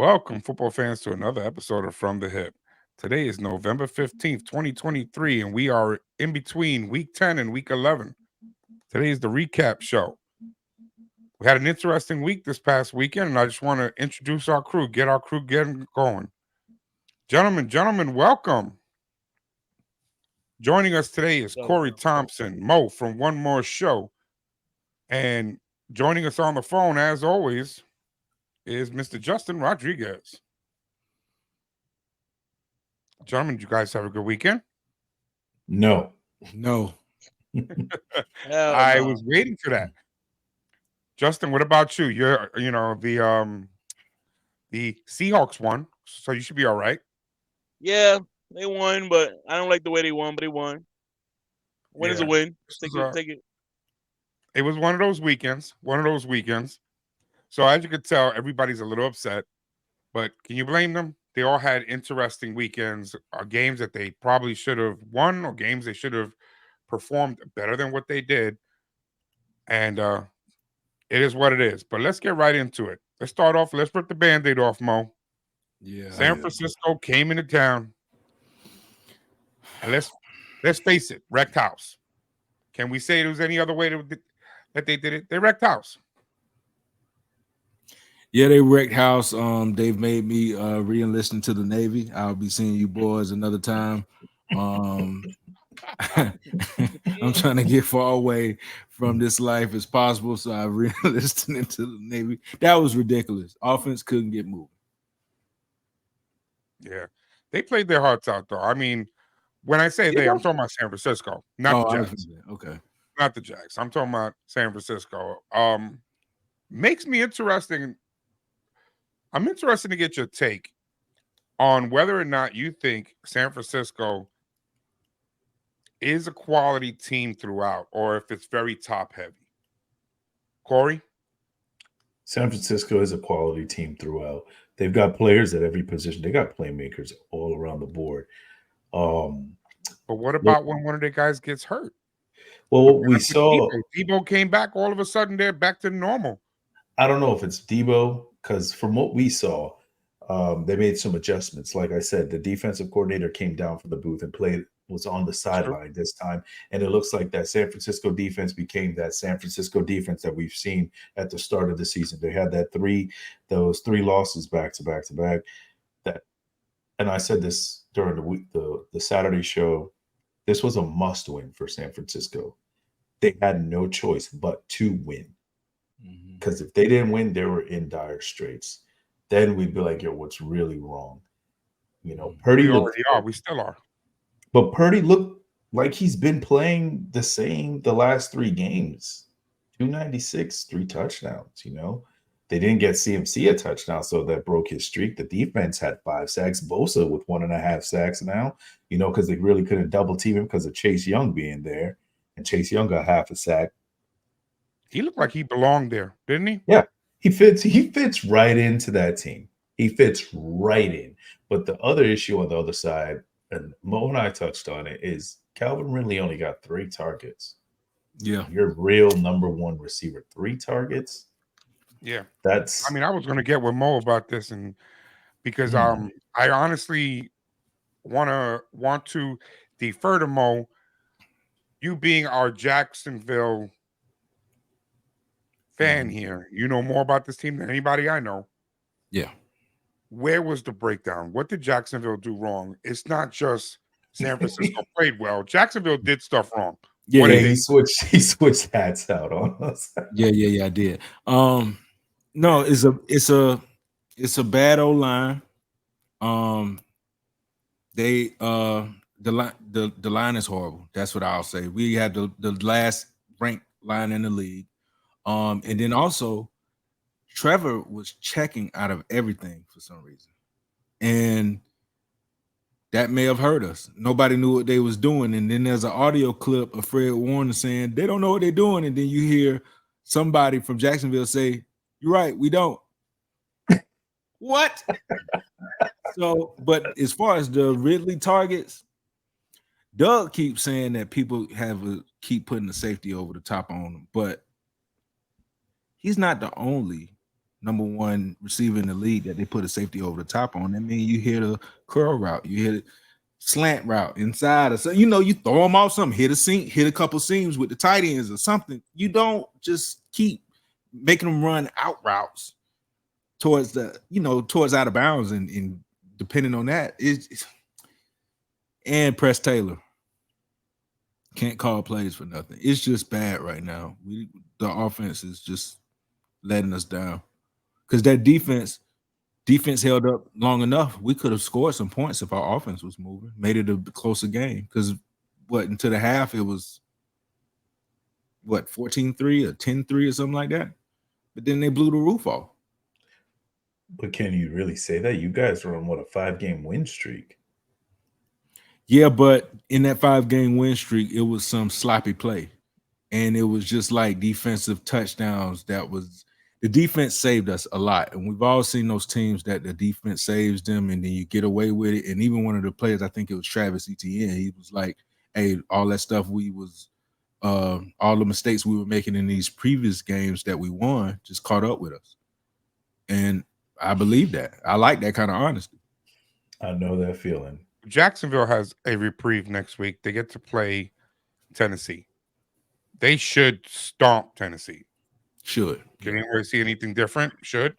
Welcome, football fans, to another episode of From the Hip. Today is November 15th, 2023, and we are in between week 10 and week 11. Today is the recap show. We had an interesting week this past weekend, and I just want to introduce our crew, get our crew getting going. Gentlemen, welcome. Joining us today is Kory Thompson, Mo from One More Show. And joining us on the phone, as always, is Mr. Justin Rodriguez. Gentlemen, did you guys have a good weekend? No. I was waiting for that. Justin, what about you? You're, the Seahawks won, so you should be all right. Yeah, they won, but I don't like the way they won, but they won. Win is a win. Take it. It was one of those weekends. So as you could tell, everybody's a little upset. But can you blame them? They all had interesting weekends, games that they probably should have won, or games they should have performed better than what they did. And it is what it is. But let's get right into it. Let's start off. Let's rip the Band-Aid off, Mo. Yeah. San Francisco came into town. And let's face it, wrecked house. Can we say there was any other way that they did it? They wrecked house. Yeah, they wrecked house. They've made me re-enlist into the Navy. I'll be seeing you boys another time. I'm trying to get far away from this life as possible, so I re-enlisted into the Navy. That was ridiculous. Offense couldn't get moving. Yeah, they played their hearts out, though. I mean, when I say they, I'm talking about San Francisco, not the Jags. Okay, not the Jags. I'm talking about San Francisco. Makes me interesting. I'm interested to get your take on whether or not you think San Francisco is a quality team throughout, or if it's very top heavy. Kory? San Francisco is a quality team throughout. They've got players at every position. They got playmakers all around the board. But what about when one of their guys gets hurt? Well, what we saw, Debo came back. All of a sudden, they're back to normal. I don't know if it's Debo, because from what we saw, they made some adjustments. Like I said, the defensive coordinator came down from the booth and was on the sideline this time. And it looks like that San Francisco defense became that San Francisco defense that we've seen at the start of the season. They had those three losses back to back to back. And I said this during the Saturday show, this was a must win for San Francisco. They had no choice but to win. Because if they didn't win, they were in dire straits. Then we'd be like, yo, what's really wrong? Purdy we still are. But Purdy looked like he's been playing the same the last three games. 296, 3 touchdowns, They didn't get CMC a touchdown, so that broke his streak. The defense had 5 sacks. Bosa with 1.5 sacks now, because they really couldn't double team him because of Chase Young being there. And Chase Young got half a sack. He looked like he belonged there, didn't he? Yeah, he fits right into that team. He fits right in. But the other issue on the other side, and Mo and I touched on it, is Calvin Ridley only got 3 targets. Yeah. Your real number one receiver, 3 targets. Yeah. I was going to get with Mo about this, and because I honestly want to defer to Mo, you being our Jacksonville fan here. You know more about this team than anybody I know. Yeah. Where was the breakdown? What did Jacksonville do wrong? It's not just San Francisco played well. Jacksonville did stuff wrong. Yeah, he switched hats out on us. Yeah, I did. No, it's a bad old line. The line is horrible. That's what I'll say. We had the last ranked line in the league. And then also Trevor was checking out of everything for some reason. And that may have hurt us. Nobody knew what they was doing. And then there's an audio clip of Fred Warner saying they don't know what they're doing. And then you hear somebody from Jacksonville say, "You're right, we don't." What? So, but as far as the Ridley targets, Doug keeps saying that people keep putting the safety over the top on him, but he's not the only number one receiver in the league that they put a safety over the top on. That means you hit a curl route, you hit a slant route inside, or so you throw them off something, hit a couple seams with the tight ends or something. You don't just keep making them run out routes towards towards out of bounds, and depending on that, and Press Taylor can't call plays for nothing. It's just bad right now. The offense is just letting us down because that defense held up long enough. We could have scored some points if our offense was moving, made it a closer game. Because into the half, it was 14-3 or 10-3 or something like that. But then they blew the roof off. But can you really say that? You guys are on a 5-game win streak. Yeah, but in that 5-game win streak, it was some sloppy play. And it was just like defensive touchdowns. The defense saved us a lot. And we've all seen those teams that the defense saves them and then you get away with it. And even one of the players, I think it was Travis Etienne, he was like, hey, all that stuff all the mistakes we were making in these previous games that we won just caught up with us. And I believe that. I like that kind of honesty. I know that feeling. Jacksonville has a reprieve next week. They get to play Tennessee. They should stomp Tennessee. Should. Can anyone see anything different? Should.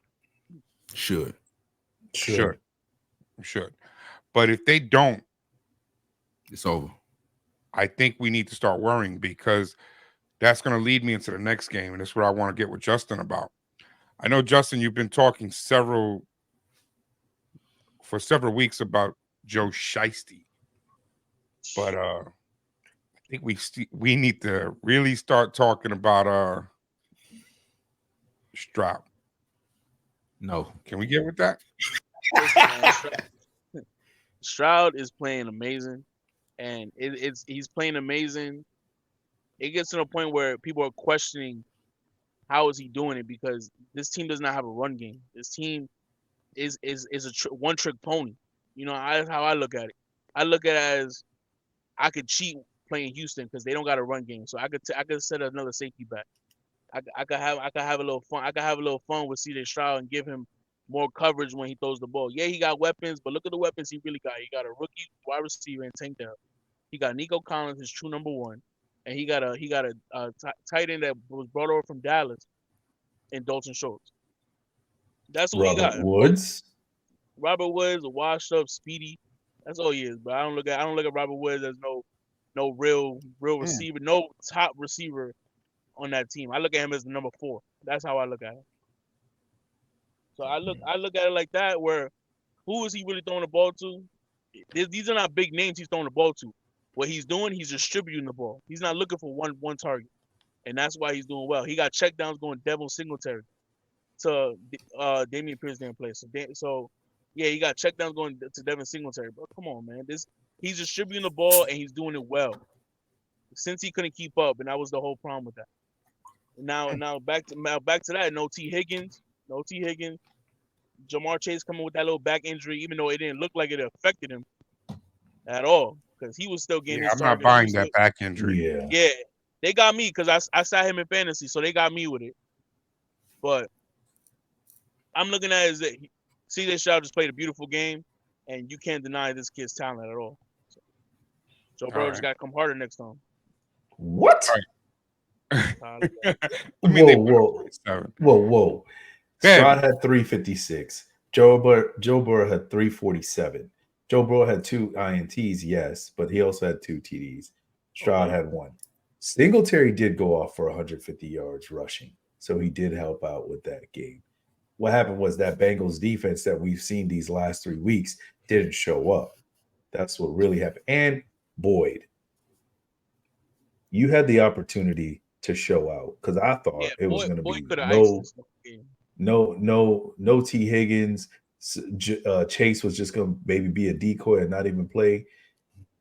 But if they don't, it's over. I think we need to start worrying because that's going to lead me into the next game. And that's what I want to get with Justin about. I know, Justin, you've been talking for several weeks about Joe Shiesty. But I think we need to really start talking about Stroud. No. Can we get with that? Stroud is playing amazing, and he's playing amazing. It gets to the point where people are questioning how is he doing it because this team does not have a run game. This team is a one-trick pony. That's how I look at it. I look at it as I could cheat playing Houston because they don't got a run game, so I could set another safety back. I could have a little fun. I could have a little fun with CJ Stroud and give him more coverage when he throws the ball. Yeah, he got weapons, but look at the weapons he really got. He got a rookie wide receiver in Tank Dell. He got Nico Collins, his true number one, and he got a tight end that was brought over from Dallas, and Dalton Schultz. That's what he got. Robert Woods, a washed up, speedy. That's all he is. But I don't look at Robert Woods as no real receiver, no top receiver on that team. I look at him as the number 4. That's how I look at him. So I look at it like that, where who is he really throwing the ball to? These are not big names he's throwing the ball to. What he's doing, he's distributing the ball. He's not looking for one target. And that's why he's doing well. He got checkdowns going Devil Singletary to Damian Pierce didn't play. So yeah, he got checkdowns going to Devin Singletary. But come on, man. He's distributing the ball and he's doing it well. Since he couldn't keep up, and that was the whole problem with that. Now back to that. No T. Higgins. Jamar Chase coming with that little back injury, even though it didn't look like it affected him at all, because he was still getting his target. I'm not buying that back injury. Yeah. They got me because I sat him in fantasy, so they got me with it. But I'm looking at it as that CJ Stroud just played a beautiful game, and you can't deny this kid's talent at all. So Joe Burrow just got to come harder next time. What? Whoa. Stroud had 356. Joe Burrow had 347. Joe Burrow had 2 INTs, yes, but he also had 2 TDs. Stroud had 1. Singletary did go off for 150 yards rushing, so he did help out with that game. What happened was that Bengals defense that we've seen these last 3 weeks didn't show up. That's what really happened. And Boyd, you had the opportunity to show out because I thought it was going to be no T. Higgins. Chase was just going to maybe be a decoy and not even play.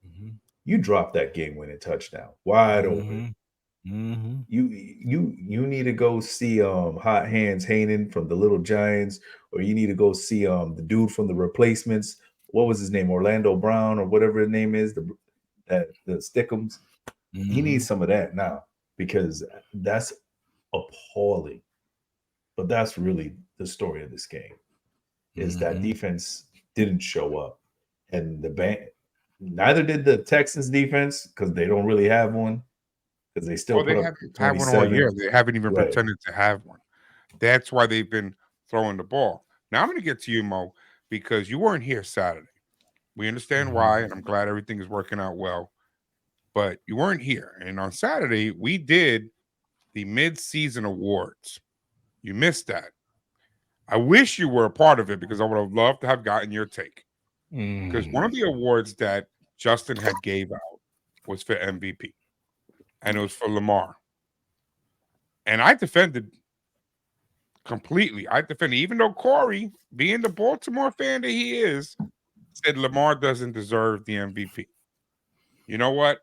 Mm-hmm. You dropped that game-winning touchdown wide open. Mm-hmm. You need to go see Hot Hands Hanen from the Little Giants, or you need to go see the dude from the Replacements. What was his name? Orlando Brown or whatever his name is. The Stickums. Mm-hmm. He needs some of that now because that's appalling. But that's really the story of this game. Is that defense didn't show up, and neither did the Texans defense because they don't really have one because they still Well, put they up haven't had one all year. 27. They haven't even Right. pretended to have one. That's why they've been throwing the ball. Now I'm going to get to you, Mo, because you weren't here Saturday. We understand why, and I'm glad everything is working out well. But you weren't here. And on Saturday, we did the mid-season awards. You missed that. I wish you were a part of it because I would have loved to have gotten your take. Because one of the awards that Justin had gave out was for MVP, and it was for Lamar. And I defended completely. I defended, even though Kory, being the Baltimore fan that he is, said Lamar doesn't deserve the MVP. You know what?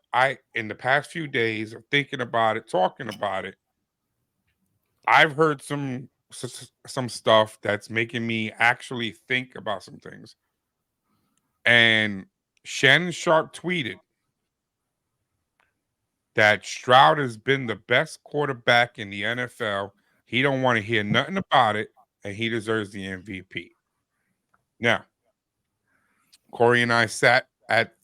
In the past few days of thinking about it, talking about it, I've heard some stuff that's making me actually think about some things. And Shannon Sharp tweeted that Stroud has been the best quarterback in the NFL. He don't want to hear nothing about it, and he deserves the MVP. Now, Kory and I sat at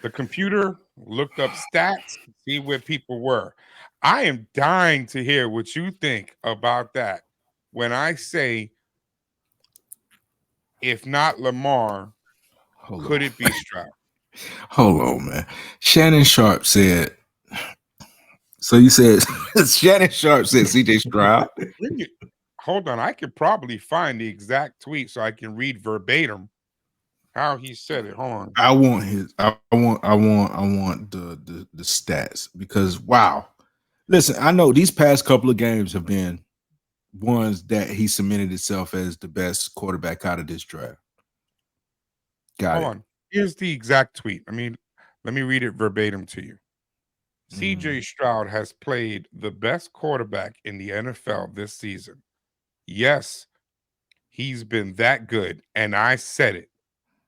the computer, looked up stats, see where people were. I am dying to hear what you think about that. When I say, if not Lamar, could it be Stroud? Hold on, man. Shannon Sharp said. So you said Shannon Sharp said CJ Stroud. Hold on, I could probably find the exact tweet so I can read verbatim how he said it. Hold on. I want the stats because wow. Listen, I know these past couple of games have been ones that he cemented himself as the best quarterback out of this draft. Hold on. Here's the exact tweet. I mean, let me read it verbatim to you. CJ Stroud has played the best quarterback in the NFL this season. Yes, he's been that good. And I said it.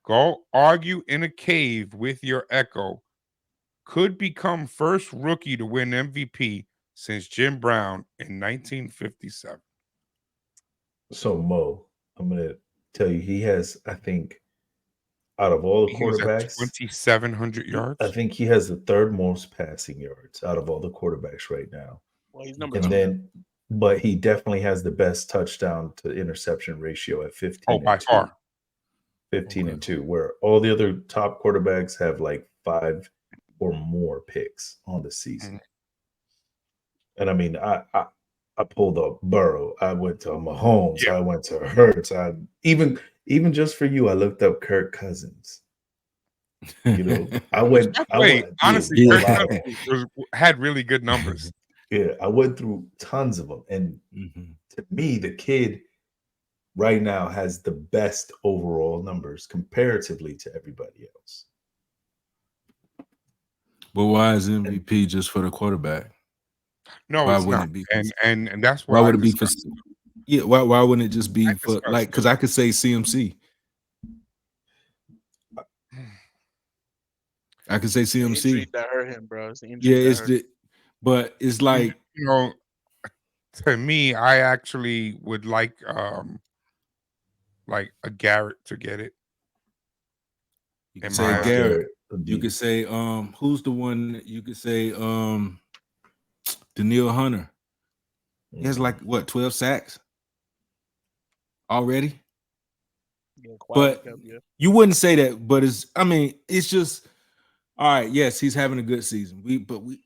Go argue in a cave with your echo. Could become first rookie to win MVP since Jim Brown in 1957. So Mo, I'm gonna tell you, he has, I think, out of all the quarterbacks, 2,700 yards. I think he has the third most passing yards out of all the quarterbacks right now. Well, he's number And 2. then, but he definitely has the best touchdown to interception ratio at 15. Oh, by far. 15 and 2, where all the other top quarterbacks have like 5 or more picks on the season. And I mean, I pulled up Burrow, I went to Mahomes, I went to Hurts, I even just for you, I looked up Kirk Cousins. You know, I went. Honestly, Kirk Cousins had really good numbers. Yeah, I went through tons of them, and to me, the kid right now has the best overall numbers comparatively to everybody else. But why is MVP just for the quarterback? No, why it's wouldn't not. it be? And that's why would it be for? Yeah, why wouldn't it just be for like? Because I could say CMC. I could say CMC. The injury that hurt him, bro. It's the injury but it's like, you know, to me, I actually would like a Garrett to get it. You could say Garrett. You could say who's the one? You could say Daniil Hunter. He has like what 12 sacks already. Yeah, but you wouldn't say that. But it's just all right. Yes, he's having a good season.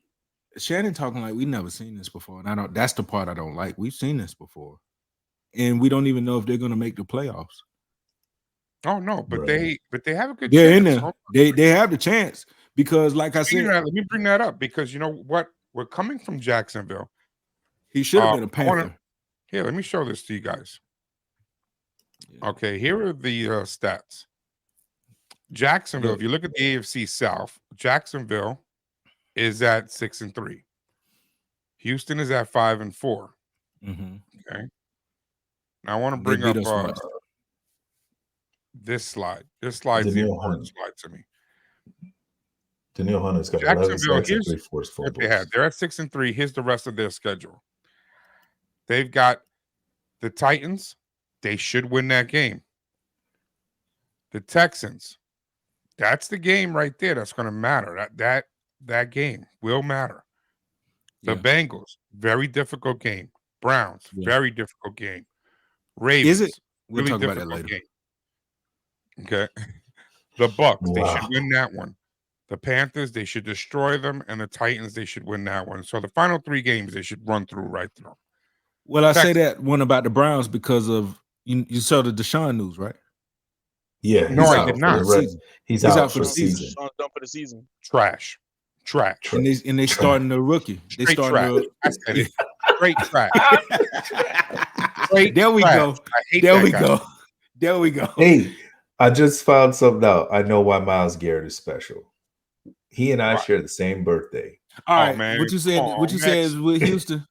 Shannon talking like we never seen this before, and that's the part I don't like. We've seen this before, and we don't even know if they're going to make the playoffs. Oh no, but they have a good chance. In there. They have the chance because, like I said, let me bring that up because you know what, we're coming from Jacksonville. He should have been a Panther. Here, let me show this to you guys. Okay, here are the stats. Jacksonville. If you look at the AFC South, Jacksonville is at 6-3. Houston is at 5-4. Okay. Now I want to bring up this slide. This slide's the important slide to me. Daniil Hunter's got 11 sacks and 3 forced fumbles. They have. They're at 6-3. Here's the rest of their schedule. They've got the Titans, they should win that game. The Texans, that's the game right there that's going to matter. That game will matter. The Yeah. Bengals, very difficult game. Browns, Yeah. very difficult game. Is Ravens, it? We'll really talk about that difficult later. game. Okay. The Bucks, they should Wow. win that one. The Panthers, they should destroy them, and the Titans, they should win that one. So the final 3 games, they should run through right through. Well, I say Texans. that one about the Browns because of you saw the Deshaun news, right? Yeah, No, he's I out did for not. the rest. He's out for the season. season. Sean's done for the season. Trash. Tra- And they starting the rookie. They Straight starting trash. I said it. Straight trash. the. Straight There we trash. go. I hate There that we guy. go. There we go. Hey, I just found something out. I know why Myles Garrett is special. He and I Why? share the same birthday. All Oh, right, man. what you said? Come What you on, said next. is with Houston.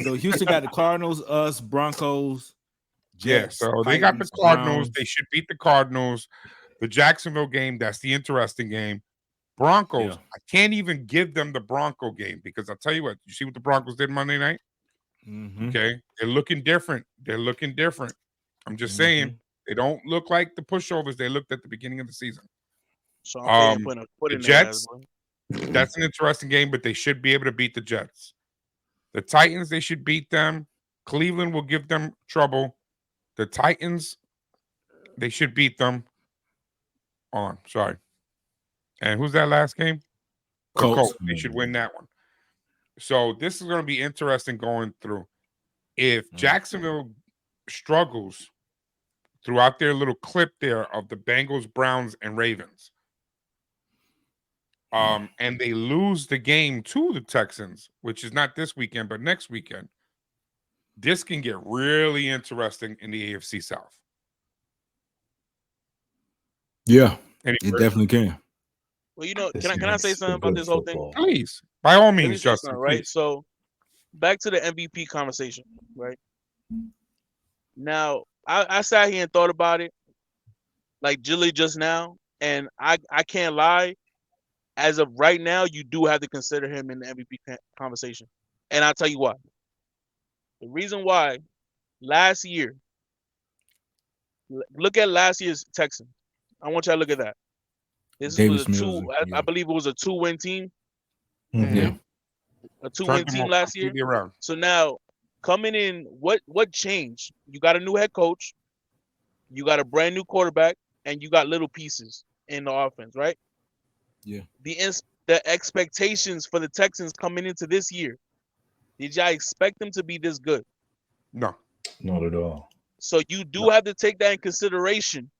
So Houston got the Cardinals, us, Broncos, Yeah, Jets, so they got the Titans, Cardinals. Browns. They should beat the Cardinals. The Jacksonville game, that's the interesting game. Broncos, Yeah. I can't even give them the Bronco game because I'll tell you what, you see what the Broncos did Monday night? Mhm. Okay. They're looking different. They're looking different. I'm just Mhm. saying, they don't look like the pushovers they looked at the beginning of the season. Sean Payton putting a foot The in their Jets, ass, bro. that's an interesting game, but they should be able to beat the Jets. The Titans, they should beat them. Cleveland will give them trouble. The Titans, they should beat them. Hold on, sorry. And who's that last game? The Colts. They should win that one. So this is going to be interesting going through. If Jacksonville struggles throughout their little clip there of the Bengals, Browns, and Ravens, and they lose the game to the Texans, which is not this weekend, but next weekend, this can get really interesting in the AFC South. Yeah, Any it first- definitely can. Well, you know, This can I say makes something for about good this whole thing? football. Please, by all Let me means, say Justin. something, right? Please. So, back to the MVP conversation, right? Now, I sat here and thought about it, like Jilly just now, and I can't lie. As of right now, you do have to consider him in the MVP conversation, and I'll tell you why. The reason why, last year, look at last year's Texans. I want y'all to look at that. This Davis was a Mills, I believe it was a 2-win team. Mhm. Yeah. A 2-win Turned them team all last year. completely around. So now coming in, what changed? You got a new head coach, you got a brand new quarterback, and you got little pieces in the offense, right? Yeah. The expectations for the Texans coming into this year, did y'all expect them to be this good? No. Not at all. So you do have to take that in consideration.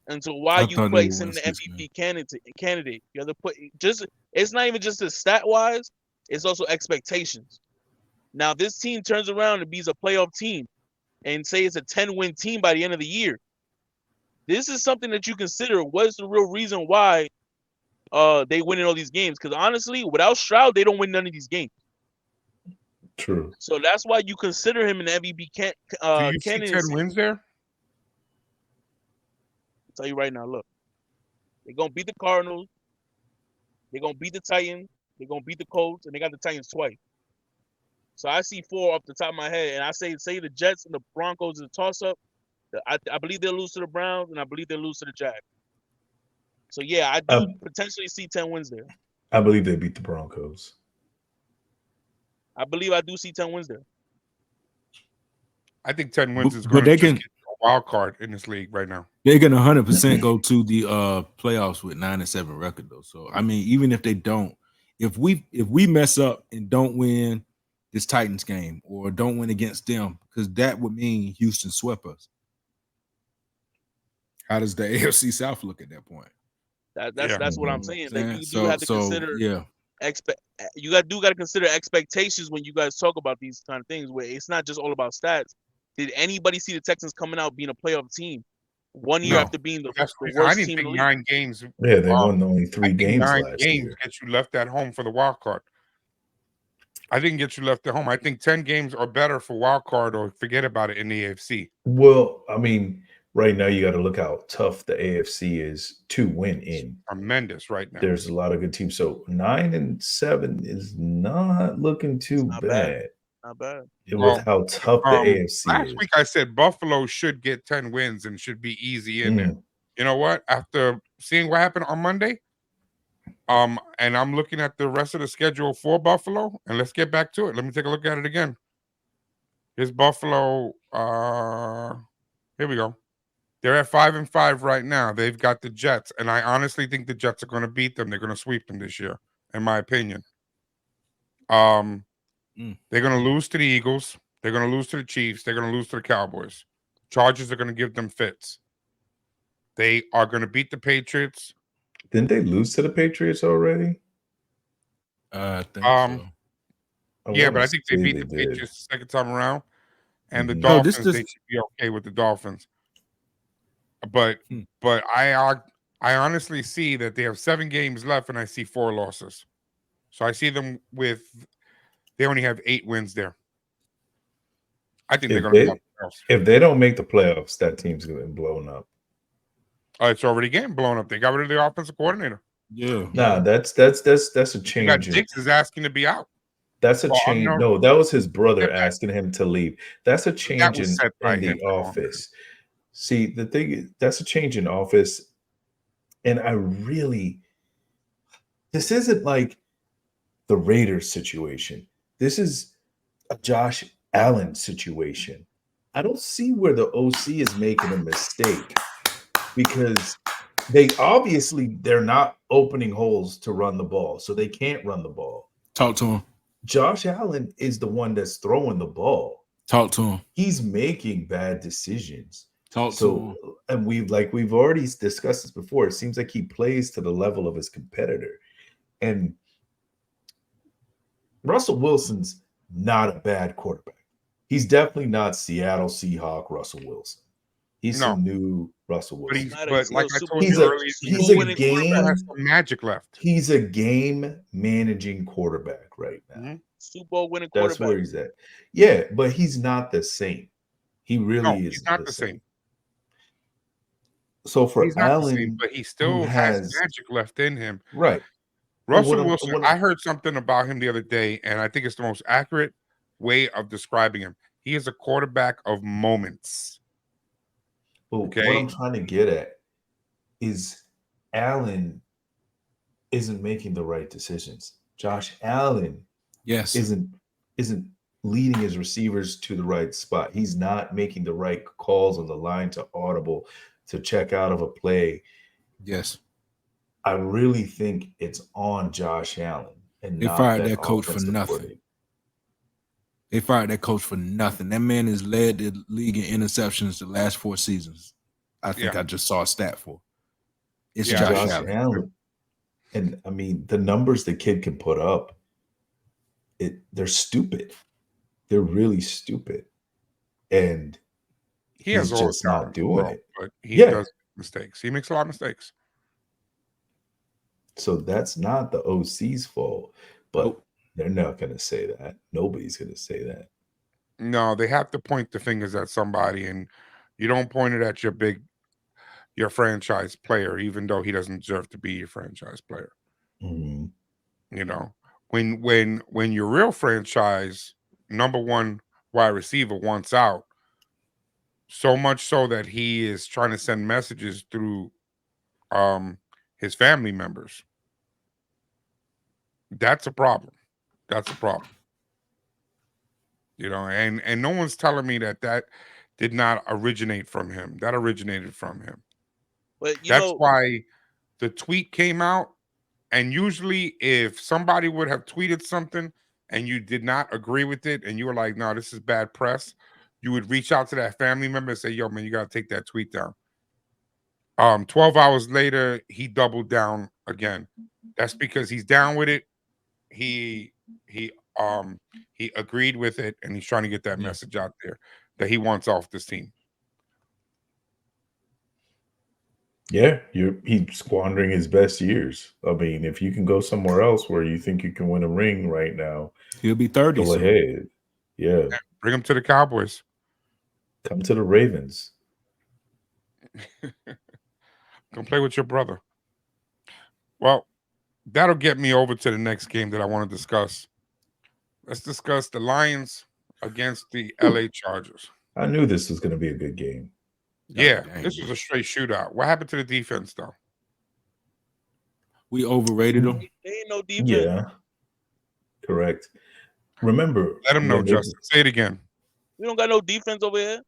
And so why I you thought they place would him win the 6, man. MVP candidate? You have to put it's not even just the stat wise, it's also expectations. Now this team turns around and beats a playoff team and say it's a 10-win team by the end of the year. This is something that you consider. What's the real reason why they win in all these games? Because honestly, without Stroud, they don't win none of these games. True. So that's why you consider him an MVP Do you see 10 candidacy. wins there? I'll tell you right now, look. They're going to beat the Cardinals. They're going to beat the Titans. They're going to beat the Colts. And they got the Titans twice. So I see 4 off the top of my head. And I say the Jets and the Broncos is a toss-up. I believe they'll lose to the Browns. And I believe they'll lose to the Jags. So, yeah, I do potentially see 10 wins there. I believe they beat the Broncos. I believe I do see 10 wins there. I think 10 wins is But going to they get can- a wild card in this league right now. They can 100% go to the playoffs with 9-7 record though. So I mean, even if they don't, if we mess up and don't win this Titans game or don't win against them, because that would mean Houston swept us. How does the AFC South look at that point? That's what I'm saying. Like you do have to consider. Yeah. You got to consider expectations when you guys talk about these kind of things. Where it's not just all about stats. Did anybody see the Texans coming out being a playoff team 1 year No. after being the That's the worst I didn't team in think the league? 9 games. Yeah, they won only 3 I think games 9 last games year. get you left at home for the wild card. I didn't get you left at home. I think 10 games are better for wild card or forget about it in the AFC. Well, I mean, right now you got to look how tough the AFC is to win in. Tremendous right now. There's a lot of good teams. So 9-7 is not looking too Not bad. bad. Not bad. with Well, how tough the AFC last is. week I said Buffalo should get 10 wins and should be easy in there. You know what? After seeing what happened on Monday, and I'm looking at the rest of the schedule for Buffalo, and let's get back to it. Let me take a look at it again. Here's Buffalo. Here we go. They're at 5-5 right now. They've got the Jets, and I honestly think the Jets are going to beat them. They're going to sweep them this year, in my opinion. They're going to lose to the Eagles. They're going to lose to the Chiefs. They're going to lose to the Cowboys. Chargers are going to give them fits. They are going to beat the Patriots. Didn't they lose to the Patriots already? I think so. Yeah, but I think they beat the Patriots the second time around. And the No, Dolphins, they should be okay with the Dolphins. But I honestly see that they have 7 games left, and I see 4 losses. So I see them they only have 8 wins there. I think they're going to make the playoffs. If they don't make the playoffs, that team's going to be blown up. It's already getting blown up. They got rid of the offensive coordinator. Yeah. Nah, that's a change. You got Diggs is asking to be out. That's a change. No, that was his brother asking him to leave. That's a change in the office. See, the thing is, that's a change in office. And this isn't like the Raiders situation. This is a Josh Allen situation. I don't see where the OC is making a mistake, because they're not opening holes to run the ball, so they can't run the ball. Talk to him. Josh Allen is the one that's throwing the ball. Talk to him. He's making bad decisions. Talk to him. And we've already discussed this before. It seems like he plays to the level of his competitor. And Russell Wilson's not a bad quarterback. He's definitely not Seattle Seahawk Russell Wilson. He's some new Russell Wilson. But like I told you earlier, he's a game has some magic left. He's a game managing quarterback right now. Mm-hmm. Super Bowl winning quarterback. That's where he's at. Yeah, but he's not the same. He really is. He's not the same. So for he's not Allen, the same, but he still has magic left in him. Right. Russell Wilson, I heard something about him the other day, and I think it's the most accurate way of describing him. He is a quarterback of moments. Okay. What I'm trying to get at is Allen isn't making the right decisions. Josh Allen isn't leading his receivers to the right spot. He's not making the right calls on the line to audible to check out of a play. Yes. I really think it's on Josh Allen. And they fired that coach for nothing. They fired that coach for nothing. That man has led the league in interceptions the last 4 seasons. I think I just saw a stat for. It's Josh Allen. And I mean, the numbers the kid can put up, they're stupid. They're really stupid. And he's just not doing it. But he does mistakes. He makes a lot of mistakes. So that's not the OC's fault. But they're not going to say that. Nobody's going to say that. No, they have to point the fingers at somebody, and you don't point it at your franchise player, even though he doesn't deserve to be your franchise player. Mm-hmm. You know, when your real franchise #1 wide receiver wants out, so much so that he is trying to send messages through his family members. That's a problem. That's a problem. You know, and no one's telling me that did not originate from him. That originated from him. But that's why the tweet came out. And usually if somebody would have tweeted something and you did not agree with it and you were like, no, this is bad press, you would reach out to that family member and say, yo, man, you got to take that tweet down. 12 hours later, he doubled down again. That's because he's down with it. He agreed with it, and he's trying to get that message out there that he wants off this team. Yeah, he's squandering his best years. I mean, if you can go somewhere else where you think you can win a ring right now, he'll be 30. Go ahead. Yeah. Bring him to the Cowboys. Come to the Ravens. Come play with your brother. Well, that'll get me over to the next game that I want to discuss. Let's discuss the Lions against the LA Chargers. I knew this was going to be a good game. Yeah, dang. this was a straight shootout. What happened to the defense, though? We overrated them. There ain't no defense. Yeah, correct. Remember, Let them know, when they, Justin. Say it again. We don't got no defense over here.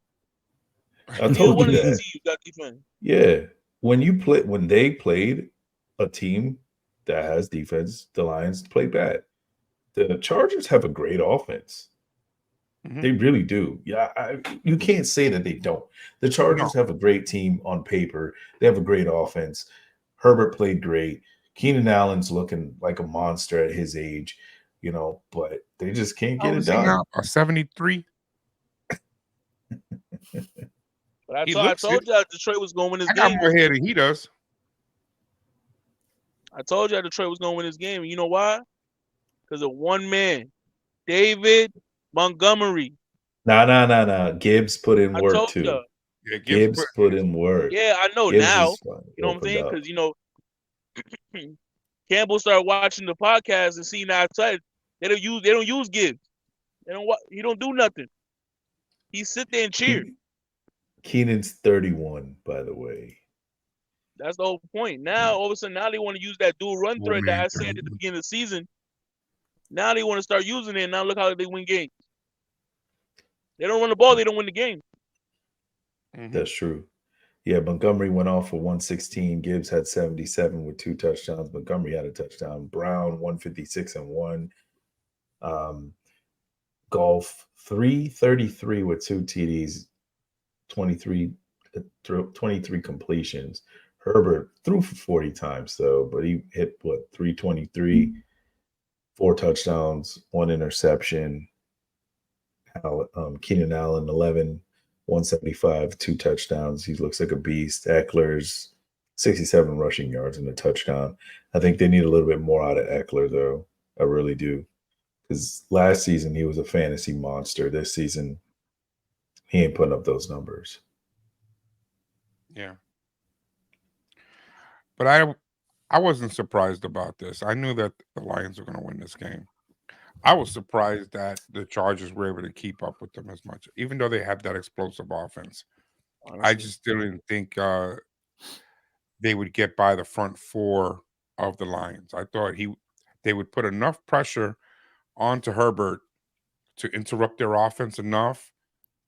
I Neither told one you of these that. teams got defense. Yeah, when they played a team that has defense, the Lions play bad. The Chargers have a great offense. Mhm. They really do. Yeah, you can't say that they don't. The Chargers have a great team on paper. They have a great offense. Herbert played great. Keenan Allen's looking like a monster at his age, but they just can't How get it is he done. now? A 73? But I He told looks it. y'all Detroit was going to win this I got game. more hair than he does. I told y'all Detroit was going to win this game. And you know why? Because of one man, David Montgomery. Nah. Gibbs put in I work told too. y'all. Yeah, Gibbs put in work. Yeah, I know Gibbs now. is fine. You know what I'm saying? Opened up. Because Campbell started watching the podcast and seeing outside. They don't use Gibbs. He don't do nothing. He sit there and cheer. Keenan's 31, by the way. That's the whole point. Now all of a sudden, now they want to use that dual run Oh, threat that man. I said at the beginning of the season. Now they want to start using it. Now look how they win games. They don't run the ball, they don't win the game. Mhm. That's true. Yeah, Montgomery went off for 116. Gibbs had 77 with 2 touchdowns. Montgomery had a touchdown. Brown 156 and 1. Golf 333 with 2 TDs, 23 completions. Herbert threw for 40 times though, but he hit 323, 4 touchdowns, 1 interception. Keenan Allen 11, 175, 2 touchdowns. He looks like a beast. Eckler's 67 rushing yards and a touchdown. I think they need a little bit more out of Eckler though. I really do. Because last season he was a fantasy monster. This season he ain't putting up those numbers. Yeah. But I wasn't surprised about this. I knew that the Lions were going to win this game. I was surprised that the Chargers were able to keep up with them as much, even though they have that explosive offense. I Honestly. just didn't think they would get by the front four of the Lions. I thought they would put enough pressure onto Herbert to interrupt their offense enough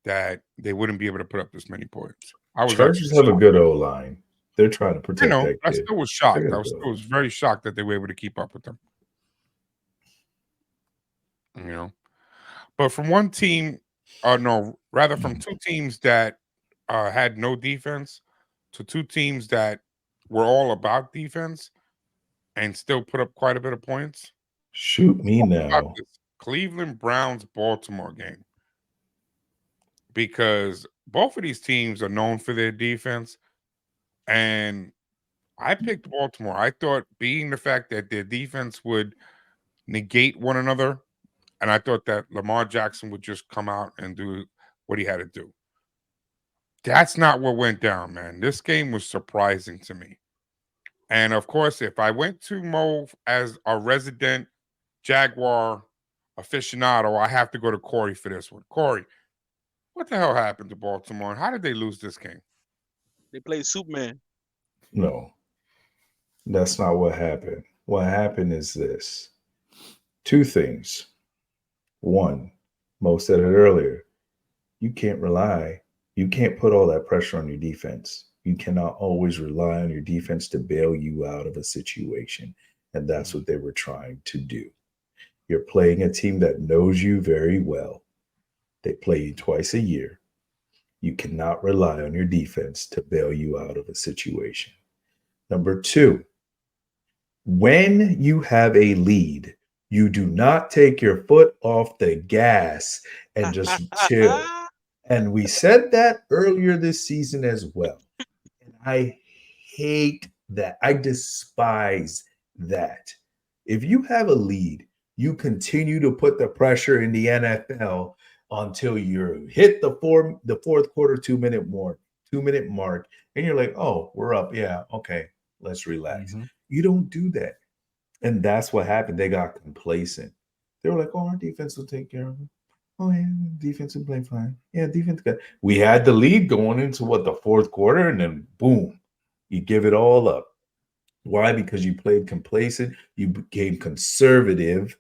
that they wouldn't be able to put up this many points. I was Chargers actually have a shocked. good O-line. They're trying to I protect know. that I kid. still was shocked. They're I gonna was go. still was very shocked that they were able to keep up with them. You know, but from one team, no, rather from 2 teams that had no defense to 2 teams that were all about defense and still put up quite a bit of points. Shoot me Talk about now. this Cleveland Browns Baltimore game, because both of these teams are known for their defense, and I picked Baltimore. I thought, being the fact that their defense would negate one another, and I thought that Lamar Jackson would just come out and do what he had to do. That's not what went down, man. This game was surprising to me. And of course, if I went to Mo as a resident Jaguar aficionado, I have to go to Kory for this one. Kory, what the hell happened to Baltimore? And how did they lose this game? They played Superman. No, that's not what happened. What happened is this. 2 things. One, Mo said it earlier. You can't put all that pressure on your defense. You cannot always rely on your defense to bail you out of a situation. And that's what they were trying to do. You're playing a team that knows you very well. They play you twice a year. You cannot rely on your defense to bail you out of a situation. Number 2, when you have a lead, you do not take your foot off the gas and just chill. And we said that earlier this season as well. And I hate that. I despise that. If you have a lead, you continue to put the pressure in the NFL until you hit the fourth quarter 2-minute mark, and you're like, oh, we're up. Yeah, okay, let's relax. You don't do that. And that's what happened. They got complacent. They were like, oh, our defense will take care of it. Oh yeah, defense will play fine. Yeah, defense good. We had the lead going into what, the fourth quarter, and then boom, you give it all up. Why? Because you played complacent, you became conservative,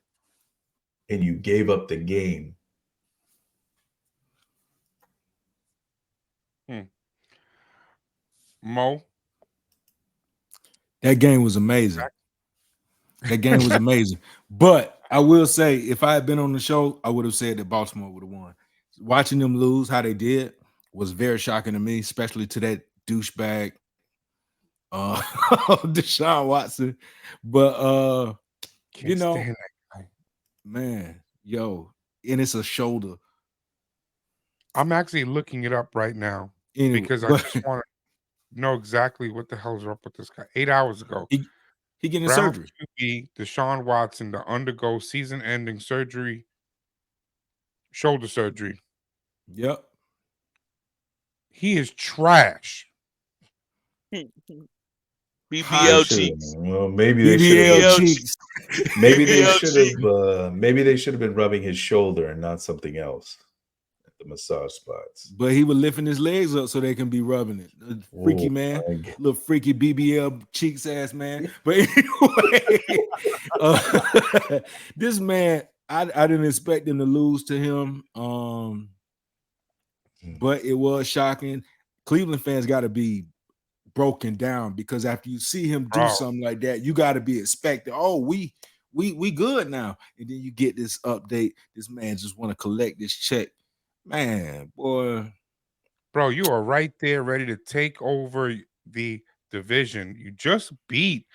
and you gave up the game. Mo, That game was amazing. That game was amazing. But I will say, if I had been on the show, I would have said that Baltimore would have won. Watching them lose how they did was very shocking to me, especially to that douchebag Deshaun Watson. But can't you know, stand that guy. man, yo, and it's a shoulder. I'm actually looking it up right now Anyway, because I but just want to know exactly what the hell's up with this guy. 8 hours ago, he getting Brown surgery. QB Deshaun Watson to undergo season-ending surgery, shoulder surgery. Yep. He is trash. BBL cheeks. Well, maybe they should BBL have. cheeks. Maybe they BBL should have. Maybe they should have been rubbing his shoulder and not something else at the massage spots. But he was lifting his legs up so they can be rubbing it. Freaky Oh, man, my God. little freaky BBL cheeks ass man. But anyway, this man, I didn't expect him to lose to him. But it was shocking. Cleveland fans got to be broken down because after you see him do Bro. something like that, you got to be expecting. Oh, we good now, and then you get this update. This man just want to collect this check, man, boy. Bro, you are right there ready to take over the division. You just beat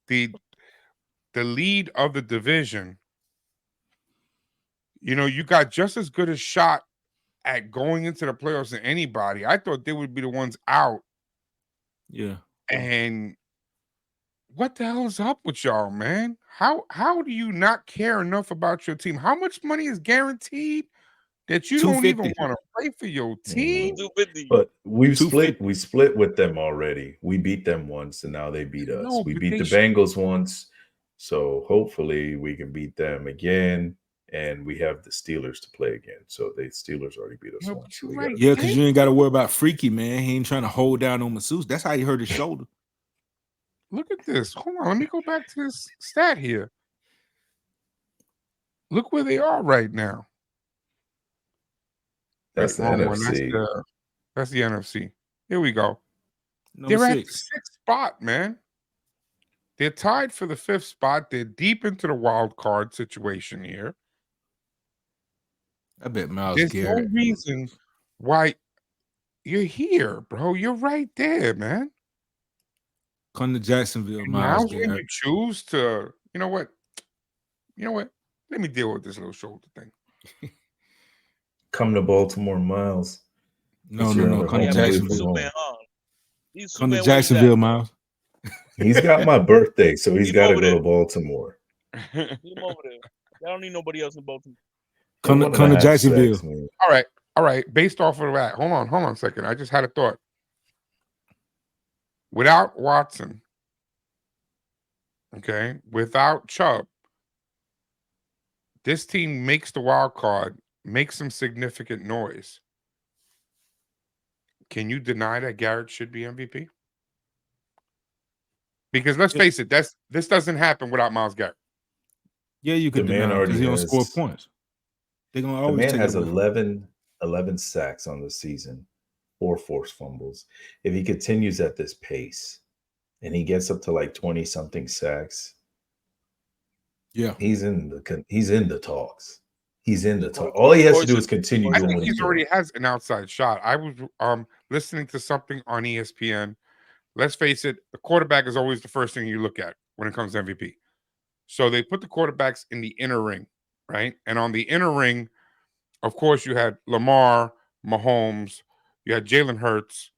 the lead of the division. You know, you got just as good a shot at going into the playoffs than anybody. I thought they would be the ones out. Yeah. And what the hell is up with y'all, man? How do you not care enough about your team? How much money is guaranteed that you don't even 250. want to play for your team? 250. But we've 250. split. We split with them already. We beat them once, and now they beat us. No, We but beat they the should- Bengals once, so hopefully we can beat them again. And we have the Steelers to play again. So the Steelers already beat us No, once. but So you're we right. gotta- Yeah, because you ain't got to worry about Freaky, man. He ain't trying to hold down on masseuse. That's how he hurt his shoulder. Look at this. Hold on, let me go back to this stat here. Look where they are right now. That's the Wrong one. NFC. That's the NFC. Here we go. Number They're at the 6. 6th spot, man. They're tied for the 5th spot. They're deep into the wild card situation here. I bet Miles There's Garrett. no reason why you're here, bro. You're right there, man. Come to Jacksonville, And Miles now when Garrett. you choose to, you know what? Let me deal with this little shoulder thing. Come to Baltimore, Miles. No. That's your Come other to home away from Jacksonville. home. Superman, huh? He's Come to Superman, where he's Jacksonville, at? Miles. He's got my birthday, so he's Leave got to over go there. to Baltimore. Leave him over there. I don't need nobody else in Baltimore. Come One to and a half Jacksonville. sacks, man. All right. Based off of that, hold on a second. I just had a thought. Without Watson, okay, without Chubb, this team makes the wild card, makes some significant noise. Can you deny that Garrett should be MVP? Because let's face it, this doesn't happen without Myles Garrett. Yeah, you could The man deny because already he don't has- score points. They're gonna The always man take has it away from him. 11 sacks on the season, 4 forced fumbles. If he continues at this pace and he gets up to like 20 something sacks, Yeah. he's in the talks. He's in the talk. All he has to do is continue I doing think what he's he already doing. has an outside shot. I was listening to something on ESPN. Let's face it, the quarterback is always the first thing you look at when it comes to MVP. So they put the quarterbacks in the inner ring, right? And on the inner ring, of course, you had Lamar, Mahomes, you had Jalen Hurts.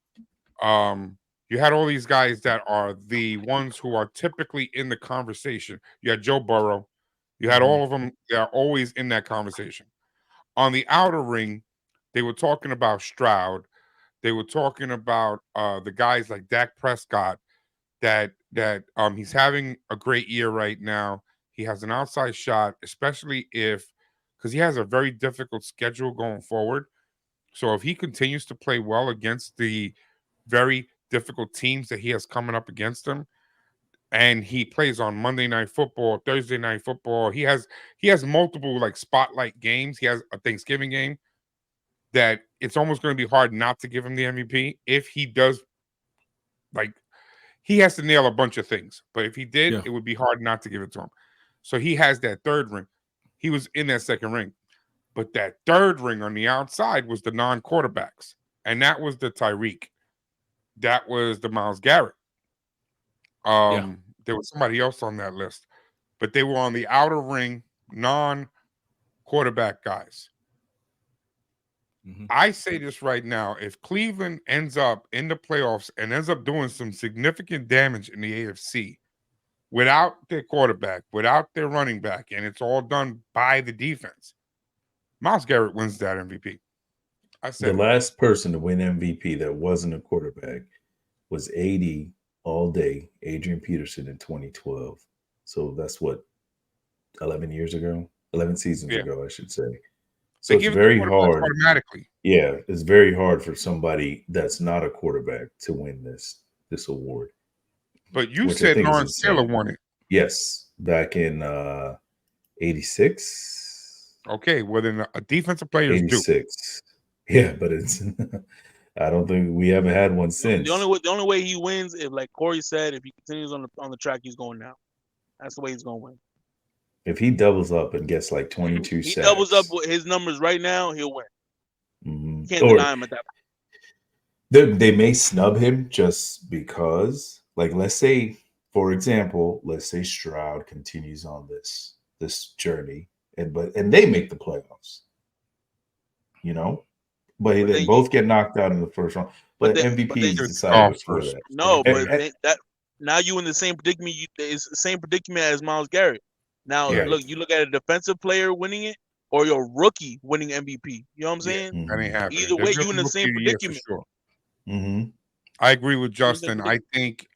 You had all these guys that are the ones who are typically in the conversation. You had Joe Burrow. You had all of them. They are always in that conversation. On the outer ring, they were talking about Stroud. They were talking about the guys like Dak Prescott. That he's having a great year right now. He has an outside shot, especially if because he has a very difficult schedule going forward. So if he continues to play well against the very difficult teams that he has coming up against him, and he plays on Monday Night Football, Thursday Night Football, he has multiple like spotlight games. He has a Thanksgiving game that it's almost going to be hard not to give him the MVP if he does. Like, he has to nail a bunch of things, but if he did, Yeah. it would be hard not to give it to him. So he has that third ring. He was in that second ring, but that third ring on the outside was the non-quarterbacks, and that was the Tyreek, that was the Myles Garrett. There was somebody else on that list, but they were on the outer ring, non-quarterback guys. Mhm. I say this right now: if Cleveland ends up in the playoffs and ends up doing some significant damage in the AFC without their quarterback, without their running back, and it's all done by the defense, Myles Garrett wins that MVP. I The said it. last person to win MVP that wasn't a quarterback was AD all day, Adrian Peterson in 2012. So that's what, 11 years ago? 11 seasons Yeah. ago, I should say. So They it's give it to very quarterbacks hard. automatically. Yeah, it's very hard for somebody that's not a quarterback to win this award, But you which I said think is Lawrence Taylor insane. won it. Yes, back in 86. Okay, well then a defensive players do. 86. Yeah, but it's I don't think we ever had one since. The only way he wins, if like Kory said, if he continues on the track he's going now. That's the way he's going to win. If he doubles up and gets like 22 He sacks, doubles up with his numbers right now, he'll win. mhm. You can't Or deny him at that point. they may snub him just because, like, let's say, for example, let's say Stroud continues on this journey, and they make the playoffs, you know, but But they then both get knocked out in the first round. but But then- MVP but then- is decided before first. that. No, Yeah. but that now you in the same predicament. It's the same predicament as Myles Garrett. Now Yeah. look, you look at a defensive player winning it or your rookie winning MVP. You know what I'm saying? Mhm. That ain't happening. Either They'll way, give you in him the same rookie of the year for predicament. sure. Mhm. I agree with You're in the Justin. I think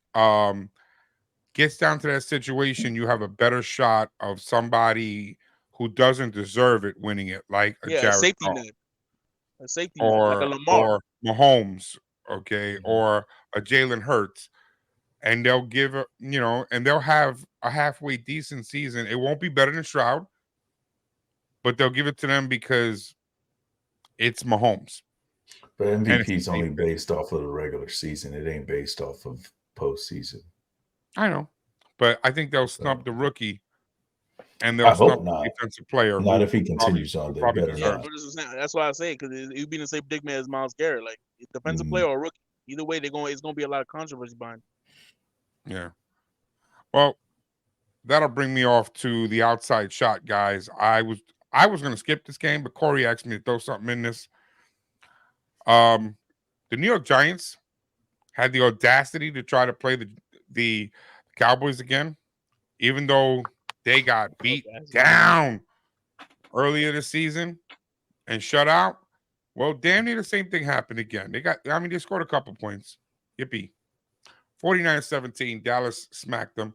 gets down to that situation, you have a better shot of somebody who doesn't deserve it winning it, like a Yeah, a Jared safety Goff net. A safety net, like a Lamar. or Mahomes, okay, Mhm. or a Jalen Hurts, and they'll give and they'll have a halfway decent season. It won't be better than Stroud, but they'll give it to them because it's Mahomes. But And MVP it's is only defense. based off of the regular season. It ain't based off of postseason. I know, but I think they'll So snub the rookie and I they'll snub hope the not. defensive player Not who if he probably, continues on. who They probably better deserves not. it. That's why I say because he'd be in the same predicament as Myles Garrett. Like defensive Mhm. player or rookie. Either way, it's going to be a lot of controversy behind it. Yeah. Well, that'll bring me off to the outside shot, guys. I was going to skip this game, but Kory asked me to throw something in this. The New York Giants had the audacity to try to play the Cowboys again, even though they got beat down earlier this season and shut out. Well, damn near the same thing happened again. They scored a couple points. Yippee. 49-17, Dallas smacked them.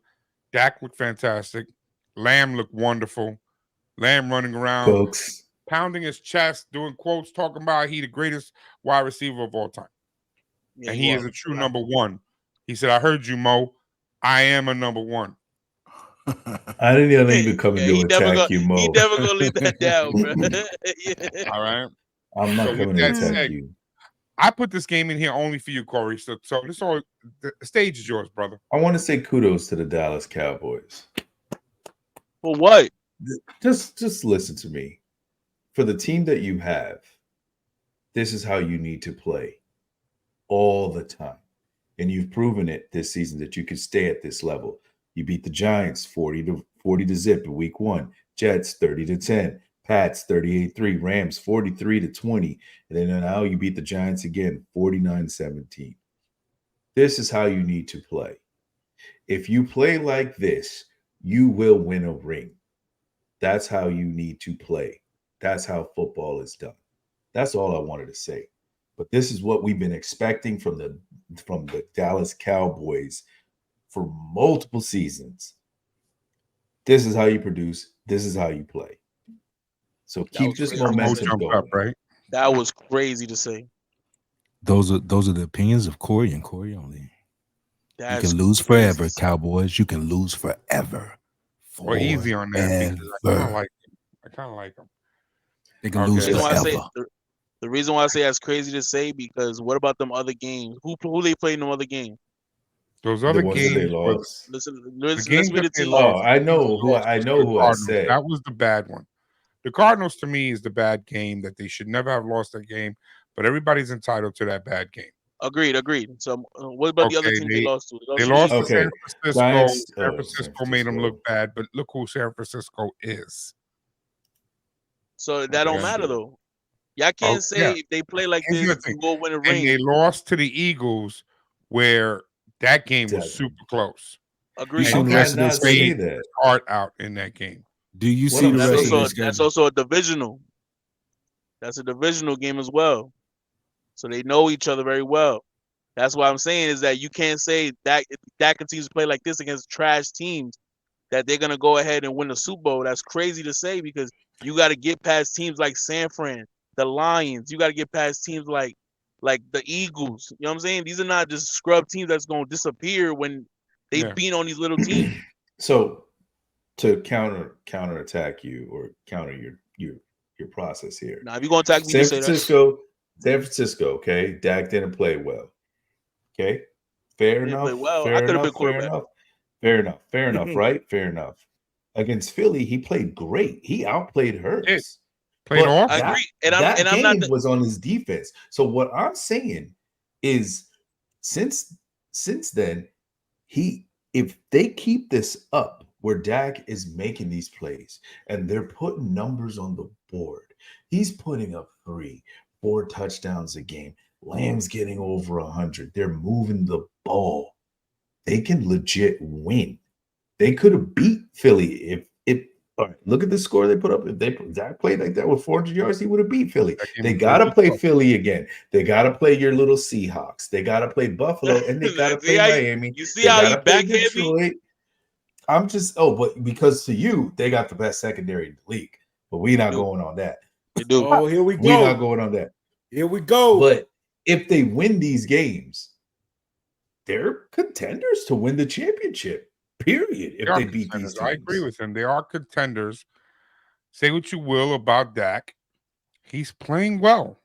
Dak looked fantastic. Lamb looked wonderful. Lamb running around, Cooks. pounding his chest, doing quotes, talking about he the greatest wide receiver of all time. Yeah, And he is was. a true number one. He said, I heard you, Mo. I am a number one. I didn't even come Yeah, to attack you, Mo. He never gonna leave that down, bro. Yeah. All right. I'm not So with coming to that attack said, you. I put this game in here only for you, Kory. So this all the stage is yours, brother. I want to say kudos to the Dallas Cowboys. For what? Just listen to me. For the team that you have, this is how you need to play all the time. And you've proven it this season that you can stay at this level. You beat the Giants 40 to zip in week 1, Jets 30-10, Pats 38-3, Rams 43-20, and then now you beat the Giants again 49-17. This is how you need to play. If you play like this, you will win a ring. That's how you need to play. That's how football is done. That's all I wanted to say. But this is what we've been expecting from the Dallas Cowboys for multiple seasons. This is how you produce. This is how you play. So That keep was this crazy to Mo say. momentum jumped up, going. right? That was crazy to say. Those are the opinions of Kory and Kory only. You That's can lose crazy forever, to say. Cowboys. You can lose forever. Or easy on that because I kind of like him. I kind of like him. They can Okay. lose The reason why I say forever. the reason why I say that's crazy to say because what about them other games? Who they played in them other games? Those The other ones that they games were lost. Listen, the let's games read that it to they you. Oh, lost. I The know who loss I was know to the who I Cardinals. said. That was the bad one. The Cardinals to me is the bad game that they should never have lost that game, but everybody's entitled to that bad game. Agreed. So what about the other Okay, team they lost to? they to the lost to Eagles. Okay, San Francisco. Giants. San Oh, San Francisco made them look Francisco. bad, but look who San Francisco is. So that don't Okay. matter though. Y'all Oh, can't say yeah. if they play like Here's the this, other thing. you go win a And they ring. lost to the Eagles, where that game was Exactly. super close. You Agreed. seen And the How Dak can rest I of their not say played schedule? that? his heart out in that game. Do you What see I'm the rest of saying- their That's schedule? also a divisional. That's a divisional game as well. So they know each other very well. That's what I'm saying is that you can't say that if Dak continues to play like this against trash teams that they're gonna go ahead and win the Super Bowl. That's crazy to say because you got to get past teams like San Fran, the Lions. You got to get past teams like the Eagles. You know what I'm saying? These are not just scrub teams that's gonna disappear when they Yeah. beat on these little teams. So to counterattack you or counter your process here. Now, if you're gonna attack me, San just say that. Francisco, okay. Dak didn't play well. Okay. Fair They didn't enough. play well. I Fair could have been enough. Fair quarterback. enough. Fair enough. Fair enough. Right? Fair enough. Against Philly, he played great. He outplayed Hurts. Played But awesome. I that, agree, and that I'm not. game was on his defense. So what I'm saying is, since then, if they keep this up, where Dak is making these plays and they're putting numbers on the board, he's putting up 3-4 touchdowns a game. Lamb's getting over 100. They're moving the ball. They can legit win. They could have beat Philly if all right, look at the score they put up. If Dak played like that with 400 yards, he would have beat Philly. That game They was got to really play close. Philly again. They got to play your little Seahawks. They got to play Buffalo, and they got to See play how Miami. you see They how got he to play backhanded me? Detroit. But because to you, they got the best secondary in the league. But we not do. going on that. They do. Oh, here we We not go. going on that. Here we go. But if they win these games, they're contenders to win the championship. Period. If They are they beat these contenders. I teams. agree with him. They are contenders. Say what you will about Dak. He's playing well.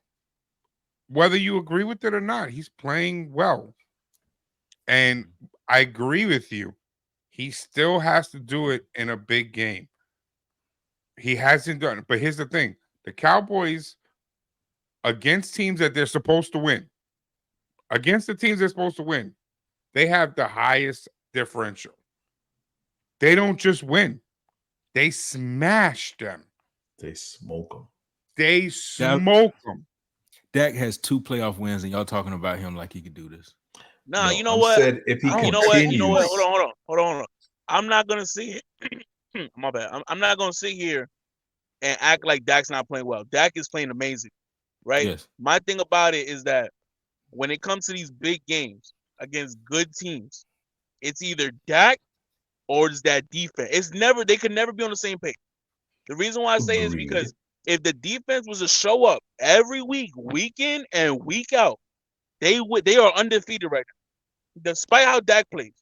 Whether you agree with it or not, he's playing well. And I agree with you. He still has to do it in a big game. He hasn't done it. But here's the thing. The Cowboys, against teams that they're supposed to win, against the teams they're supposed to win, they have the highest differential. They don't just win. They smash them. They smoke them. They smoke them. Dak has 2 playoff wins, and y'all talking about him like he could do this. Nah, No, you know I'm what? said if he You know what? You know what? continues- Hold on. I'm not gonna sit here. My bad. I'm not gonna sit here and act like Dak's not playing well. Dak is playing amazing, right? Yes. My thing about it is that when it comes to these big games against good teams, it's either Dak or it's that defense. They could never be on the same page. The reason why I say is Agreed. because if the defense was to show up every week, week in and week out, they are undefeated right now, despite how Dak plays.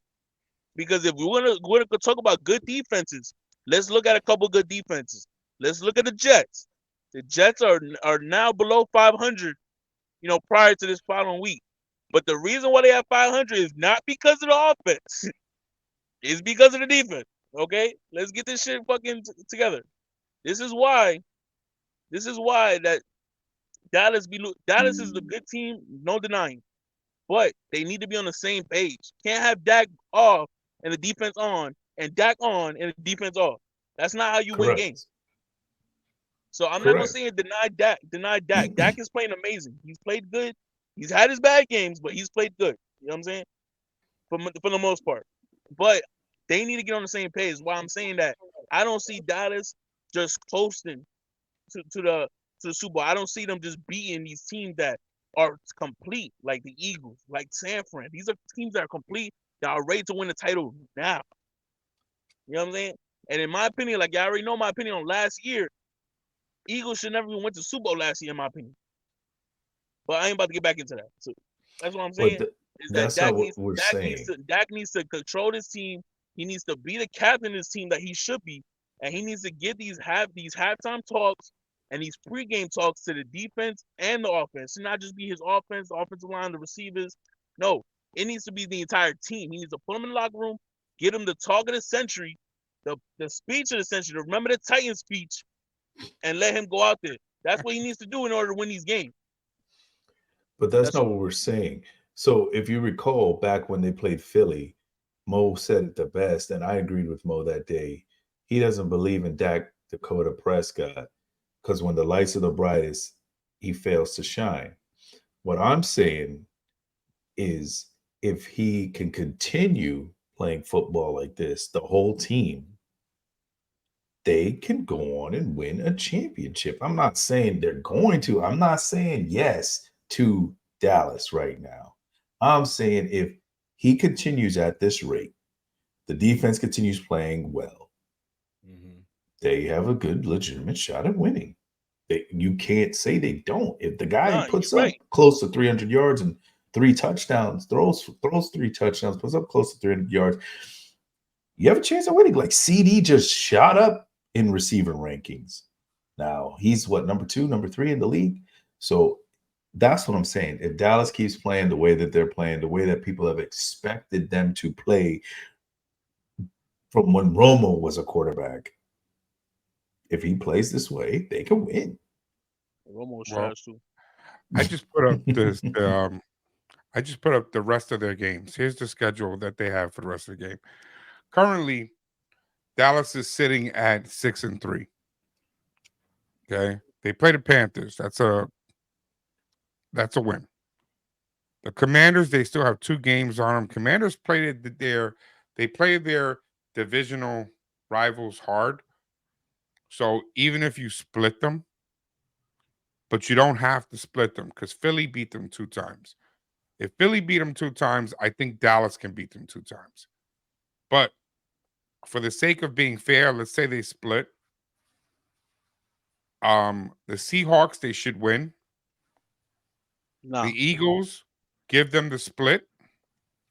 Because if we're gonna talk about good defenses, let's look at a couple good defenses. Let's look at the Jets. The Jets are now below 500, prior to this following week. But the reason why they have 500 is not because of the offense. It's because of the defense. Okay? Let's get this shit fucking together. This is why that Dallas is the good team, no denying. But they need to be on the same page. Can't have Dak off and the defense on, and Dak on and the defense off. That's not how you win Correct. games. So I'm not gonna Correct. say it deny Dak. Dak is playing amazing. He's played good. He's had his bad games, but he's played good. You know what I'm saying? For the most part. But they need to get on the same page. Why I'm saying that I don't see Dallas just coasting to the Super Bowl. I don't see them just beating these teams that are complete, like the Eagles, like San Fran. These are teams that are complete, that are ready to win the title now. You know what I'm saying? And in my opinion, like y'all already know my opinion on last year, Eagles should never even went to Super Bowl last year, in my opinion. But I ain't about to get back into that. So that's what I'm saying. Is that that's not what we're saying. Dak needs to control this team. He needs to be the captain of this team that he should be, and he needs to give these halftime talks and these pregame talks to the defense and the offense. It not just be his offense, the offensive line, the receivers. No, it needs to be the entire team. He needs to put them in the locker room, get them the talk of the century, the speech of the century. Remember the Titans speech, and let him go out there. That's what he needs to do in order to win these games. But that's not what we're saying. So if you recall back when they played Philly, Mo said it the best, and I agreed with Mo that day. He doesn't believe in Dak Dakota Prescott because when the lights are the brightest, he fails to shine. What I'm saying is if he can continue playing football like this, the whole team, they can go on and win a championship. I'm not saying they're going to. I'm not saying yes to Dallas right now. I'm saying if he continues at this rate, the defense continues playing well, they have a good, legitimate shot at winning. You can't say they don't. If the guy puts up close to 300 yards and 3 touchdowns, throws 3 touchdowns, puts up close to 300 yards, you have a chance of winning. Like CD just shot up in receiver rankings. Now he's number 2, number 3 in the league. So that's what I'm saying. If Dallas keeps playing the way that they're playing, the way that people have expected them to play from when Romo was a quarterback, if he plays this way, they can win. Romo's trash too. I just put up this. I just put up the rest of their games. Here's the schedule that they have for the rest of the game. Currently, Dallas is sitting at 6-3. Okay, they play the Panthers. That's a win. The Commanders, they still have 2 games on them. Commanders played their divisional rivals hard. So even if you split them, but you don't have to split them because Philly beat them 2 times. If Philly beat them 2 times, I think Dallas can beat them 2 times. But for the sake of being fair, let's say they split. The Seahawks, they should win. No. The Eagles, give them the split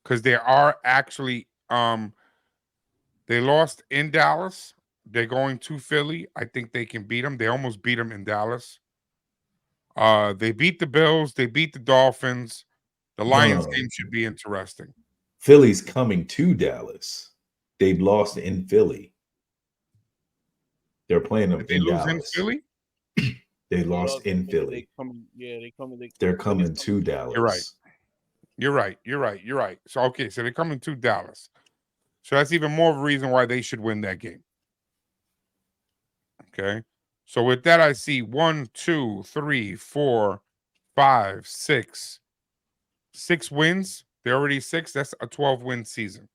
because they are actually they lost in Dallas. They're going to Philly. I think they can beat them. They almost beat them in Dallas. They beat the Bills. They beat the Dolphins. The Lions game should be interesting. Philly's coming to Dallas. They've lost in Philly. They're playing them in Dallas. In Philly? They lost in Philly. They're coming to Dallas. You're right. So, okay, so they're coming to Dallas. So that's even more of a reason why they should win that game. Okay. So with that, I see 1, 2, 3, 4, 5, 6. 6 wins. They're already 6. That's a 12-win season.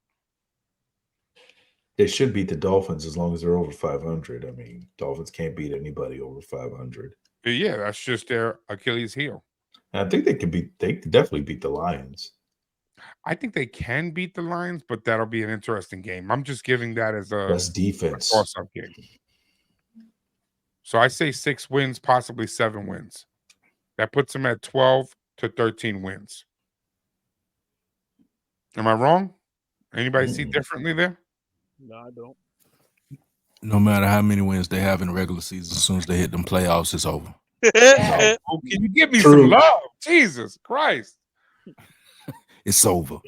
They should beat the Dolphins as long as they're over 500. I mean, Dolphins can't beat anybody over 500. Yeah, that's just their Achilles heel. And I think they could definitely beat the Lions. I think they can beat the Lions, but that'll be an interesting game. I'm just giving that as that's defense toss-up game. So I say 6 wins, possibly 7 wins. That puts them at 12 to 13 wins. Am I wrong? Anybody see differently there? No, I don't. No matter how many wins they have in the regular season, as soon as they hit them playoffs, it's over. Oh, can you give me some love? Jesus Christ. It's over.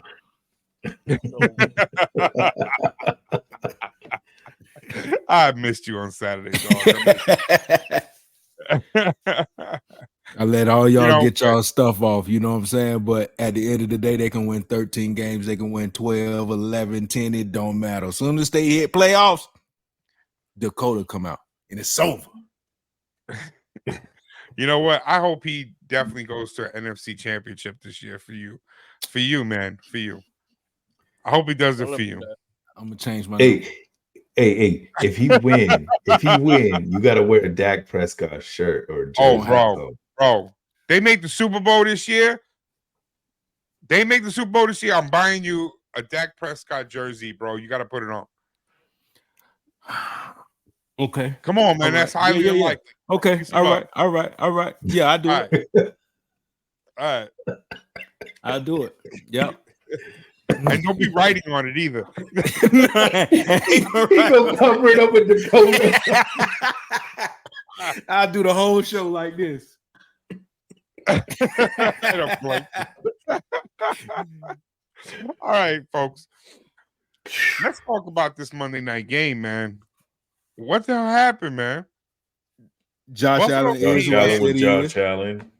I missed you on Saturday, dog. I let all y'all get y'all stuff off, you know what I'm saying? But at the end of the day, they can win 13 games. They can win 12, 11, 10. It don't matter. As soon as they hit playoffs, Dakota come out, and it's over. You know what? I hope he definitely goes to an NFC championship this year for you. For you, man. For you. I hope he does it for you. I'm going to change my name. Hey, if he win, you got to wear a Dak Prescott shirt or jersey. Bro. They make the Super Bowl this year. I'm buying you a Dak Prescott jersey, bro. You got to put it on. Okay. Come on, man. All That's right. highly Yeah. unlikely. Okay. Piece 'em All up. right. All right. Yeah, I do All it. right. All right. I'll do it. Yep. And don't be writing on it either. He gonna cover it up with Dakota. I'll do the whole show like this. I don't like it. All right, folks. Let's talk about this Monday night game, man. What the hell happened, man? Josh Buffalo Allen is Josh who I Allen said with he Josh is. Allen.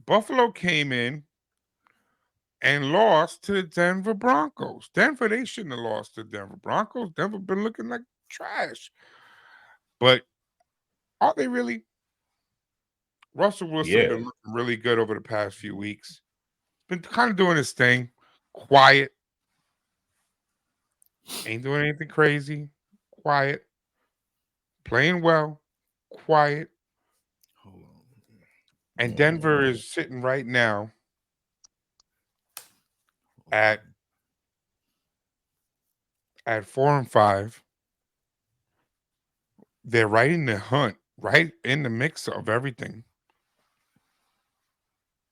Buffalo came in and lost to the Denver Broncos. Denver, they shouldn't have lost to Denver Broncos. Denver been looking like trash. But are they really? Russell Wilson Yeah. been looking really good over the past few weeks. Been kind of doing his thing. Quiet. Ain't doing anything crazy. Quiet. Playing well. Quiet. Hold on. And Denver is sitting right now at 4-5. They're right in the hunt, right in the mix of everything.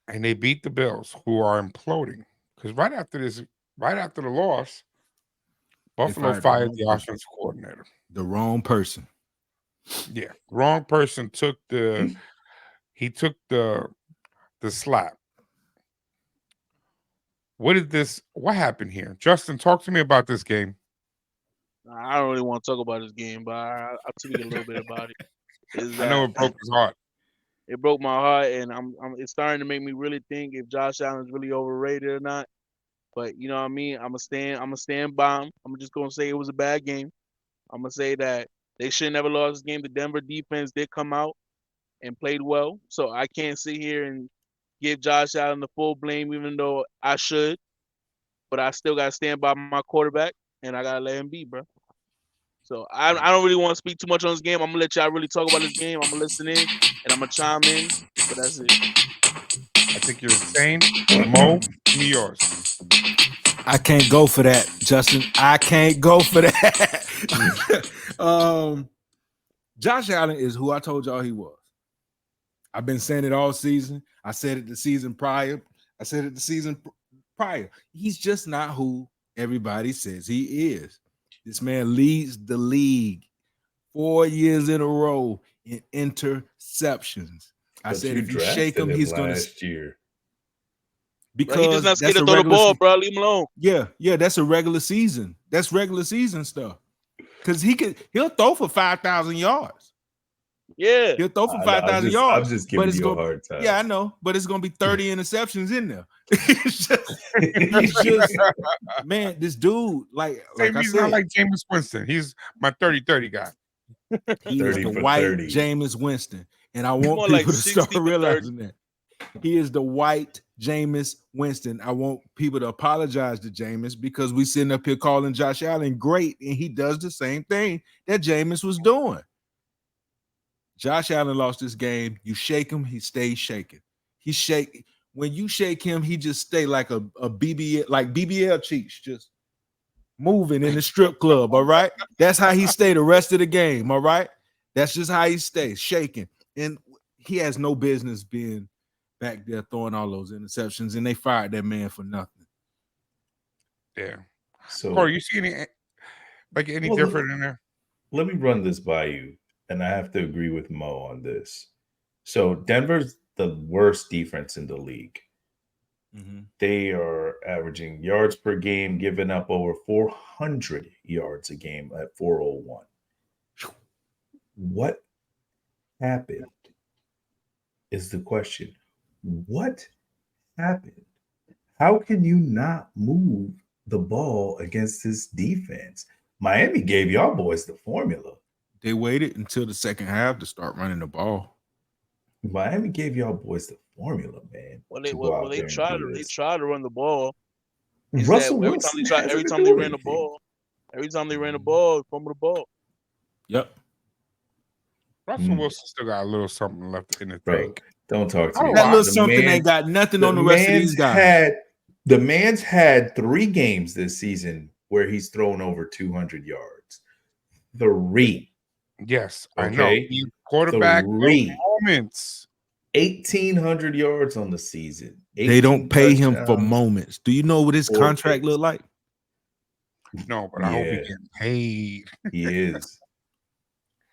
And they beat the Bills, who are imploding. Because right after the loss, Buffalo fired the offensive coordinator. The wrong person. Yeah. Wrong person took the slap. What happened here? Justin, talk to me about this game. I don't really want to talk about this game, but I'll speak a little bit about it. Is I know that it broke his heart. it broke my heart, and it's starting to make me really think if Josh Allen's really overrated or not. But you know what I mean? I'm gonna stand by him. I'm just gonna say it was a bad game. I'm gonna say that they should never lost this game. The Denver defense did come out and played well, so I can't sit here and give Josh Allen the full blame, even though I should. But I still gotta stand by my quarterback, and I gotta let him be, bro. So I don't really want to speak too much on this game. I'm gonna let y'all really talk about this game. I'm gonna listen in and I'm gonna chime in. But that's it. I think you're insane. Mo, give me yours. I can't go for that, Justin. I can't go for that. Josh Allen is who I told y'all he was. I've been saying it all season. I said it the season prior. I said it the season prior. He's just not who everybody says he is. This man leads the league 4 years in a row in interceptions. I said if you shake him, he's going to last year. Bro, he just because not scared that's to a throw the regular ball, bro. Leave him alone. yeah, that's a regular season. That's regular season stuff. Because he'll throw for 5,000 yards. Yeah. He'll throw for 5,000 yards. I'm just giving you a hard time. Yeah, I know, but it's gonna be 30 interceptions in there. He's just man, this dude, like He's not like Jameis Winston. He's my 30-30 guy. He is 30 the for white 30. Jameis Winston, and I want more people like to start 60 for 30. realizing that he is the white Jameis Winston. I want people to apologize to Jameis because we sitting up here calling Josh Allen great, and he does the same thing that Jameis was doing. Josh Allen lost this game. You shake him, he stays shaking. When you shake him, he just stay like a BBL, like BBL cheeks, just moving in the strip club. All right, that's how he stay the rest of the game. All right, that's just how he stays shaking, and he has no business being back there throwing all those interceptions. And they fired that man for nothing. Yeah. So, Kory, you see any different in there? Let me run this by you, and I have to agree with Mo on this. So Denver's the worst defense in the league. Mm-hmm. They are averaging yards per game, giving up over 400 yards a game at 401. What happened is the question. What happened? How can you not move the ball against this defense? Miami gave y'all boys the formula. They waited until the second half to start running the ball. Miami gave y'all boys the formula, man. They tried to run the ball. Russell Wilson every time they ran the ball, fumble the ball. Yep. Russell Wilson still got a little something left in the Bro, tank. don't talk to me. That little something ain't got nothing on the rest of these guys. The man's had 3 games this season where he's thrown over 200 yards. 3. Yes, I know. Okay. He's quarterback of 3. moments. 1,800 yards on the season. They don't 18 pay him for touchdowns. moments. Do you know what his 4 contract picks. look like? No, but I hope he Yeah. gets paid. He is.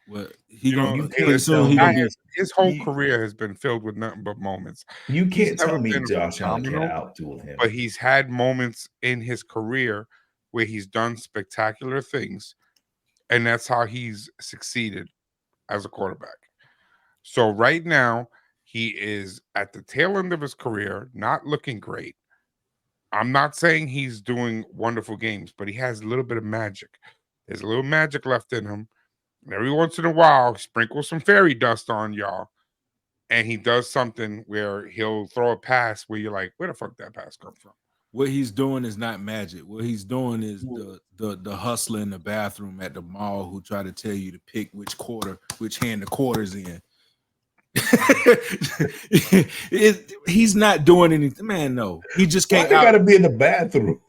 Well, he You know, gonna You pretty can't soon tell he me gonna be. his whole you, career has been filled with nothing but moments. you He's can't never tell me been Josh Allen can't phenomenal, outduel him. but he's had moments in his career where he's done spectacular things, and that's how he's succeeded as a quarterback. So right now, he is at the tail end of his career, not looking great. I'm not saying he's doing wonderful games, but he has a little bit of magic. There's a little magic left in him. And every once in a while, sprinkle some fairy dust on y'all. And he does something where he'll throw a pass where you're like, where the fuck that pass come from? What he's doing is not magic. What he's doing is the hustler in the bathroom at the mall who try to tell you to pick which hand the quarter's in. He's not doing anything, man. No, he just Why can't. they got to be in the bathroom?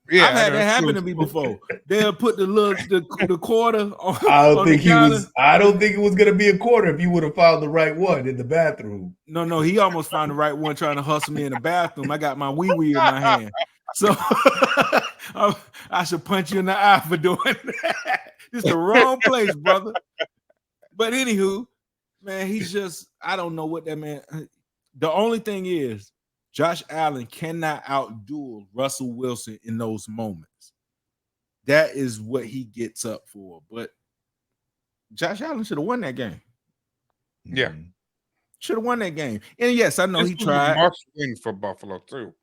Yeah, I've had that that's happen true. to me before. They'll put the quarter on. I don't on think the he counter. was. I don't think it was gonna be a quarter if you would have found the right one in the bathroom. No, he almost found the right one trying to hustle me in the bathroom. I got my wee in my hand, so I should punch you in the eye for doing that. It's the wrong place, brother. But anywho, man, he's just, I don't know what that man. The only thing is, Josh Allen cannot outduel Russell Wilson in those moments. That is what he gets up for. But Josh Allen should have won that game. Yeah. Should have won that game. And yes, I know This he was tried. a must win for Buffalo, too.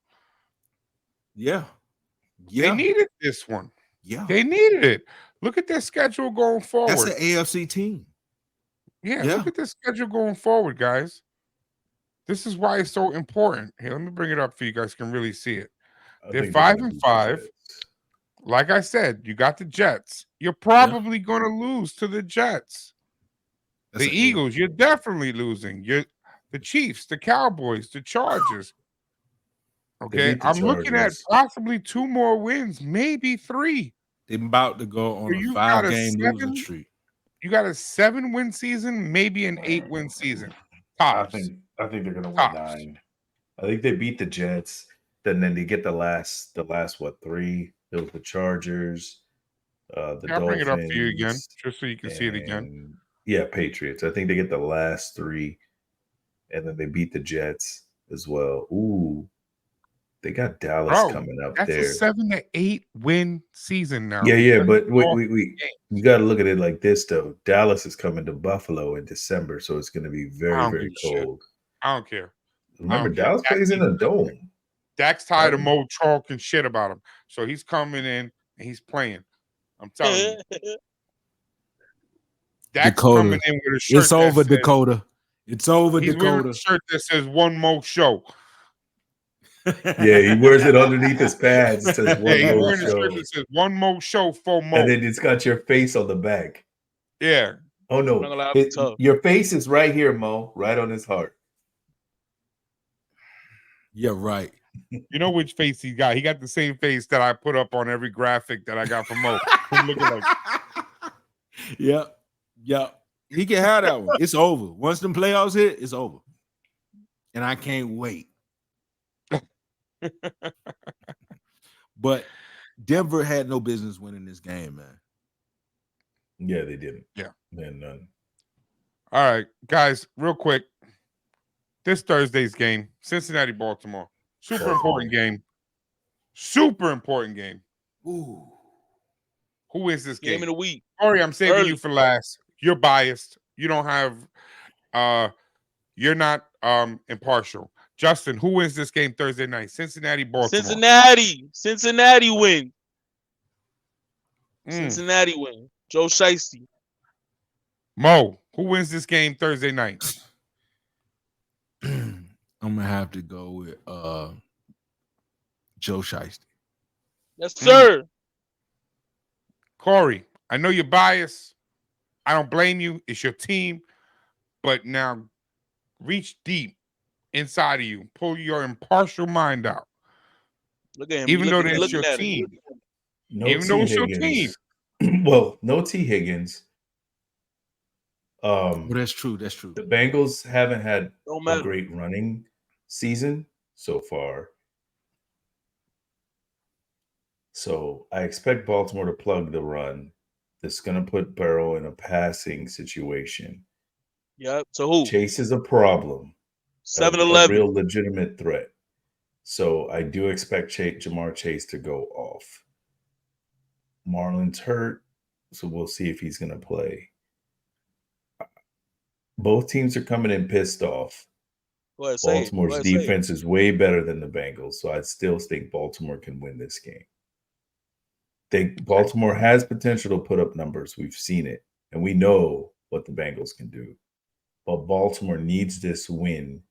Yeah. They needed this one. Yeah. They needed it. Look at their schedule going forward. That's an AFC team. Yeah, Yeah. look at the schedule going forward, guys. This is why it's so important. Here, let me bring it up for you guys can really see it. They're 5-5. Like I said, you got the Jets. You're probably going to lose to the Jets. The Eagles, you're definitely losing. You're the Chiefs, the Cowboys, the Chargers. Okay, I'm looking at possibly 2 more wins, maybe 3. They're about to go on a 5-game losing streak. You got a 7-win season, maybe an 8-win season. Tops. I think they're gonna win 9. I think they beat the Jets. Then they get the last what 3? It was the Chargers, the Dolphins. I'll bring it up for you again, just so you can see it again. Yeah, Patriots. I think they get the last 3, and then they beat the Jets as well. Ooh, they got Dallas coming up there. That's a 7 to 8 win season now. Yeah, but we you got to look at it like this though. Dallas is coming to Buffalo in December, so it's going to be very, very cold. I don't care. Remember, Dallas plays in a dome. Dak's tired of Mo talking shit about him, so he's coming in and he's playing. I'm telling you. Dak's coming in with a shirt. It's over, Dakota. It's over, he's Dakota. Wearing a shirt that says "One More Show." Yeah, he wears it underneath his pads. It says "One More Show." Shirt that says "One More Show" for Mo, and then it's got your face on the back. Yeah. Oh no, your face is right here, Mo, right on his heart. Yeah, right. You know which face he got? He got the same face that I put up on every graphic that I got from Mo. Looking like. Yep. He can have that one. It's over. Once them playoffs hit, it's over. And I can't wait. But Denver had no business winning this game, man. Yeah, they didn't. Yeah. None. All right, guys, real quick. This Thursday's game, Cincinnati-Baltimore. Super important game. Super important game. Ooh. Who is this game? Game of the week. Kory, I'm saving you for last. You're biased. You don't have you're not impartial. Justin, who wins this game Thursday night? Cincinnati-Baltimore. Cincinnati win. Cincinnati win. Joe Shiesty. Mo, who wins this game Thursday night? I'm gonna have to go with Joe Shiesty. Yes, sir. Kory, I know you're biased. I don't blame you. It's your team. But now reach deep inside of you. Pull your impartial mind out. Look at him. Even though it's your team. Even though it's your team. Well, no T. Higgins. Well, that's true. That's true. The Bengals haven't had Don't a matter. great running season so far. So I expect Baltimore to plug the run. That's going to put Burrow in a passing situation. Yep. So who? Chase is a problem, a 7-Eleven. real legitimate threat. So I do expect Jamar Chase to go off. Marlon's hurt, so we'll see if he's going to play. Both teams are coming in pissed off. Go ahead, say it. Go Baltimore's ahead, say it. defense is way better than the Bengals, so I still think Baltimore can win this game. Baltimore has potential to put up numbers. We've seen it, and we know what the Bengals can do. But Baltimore needs this win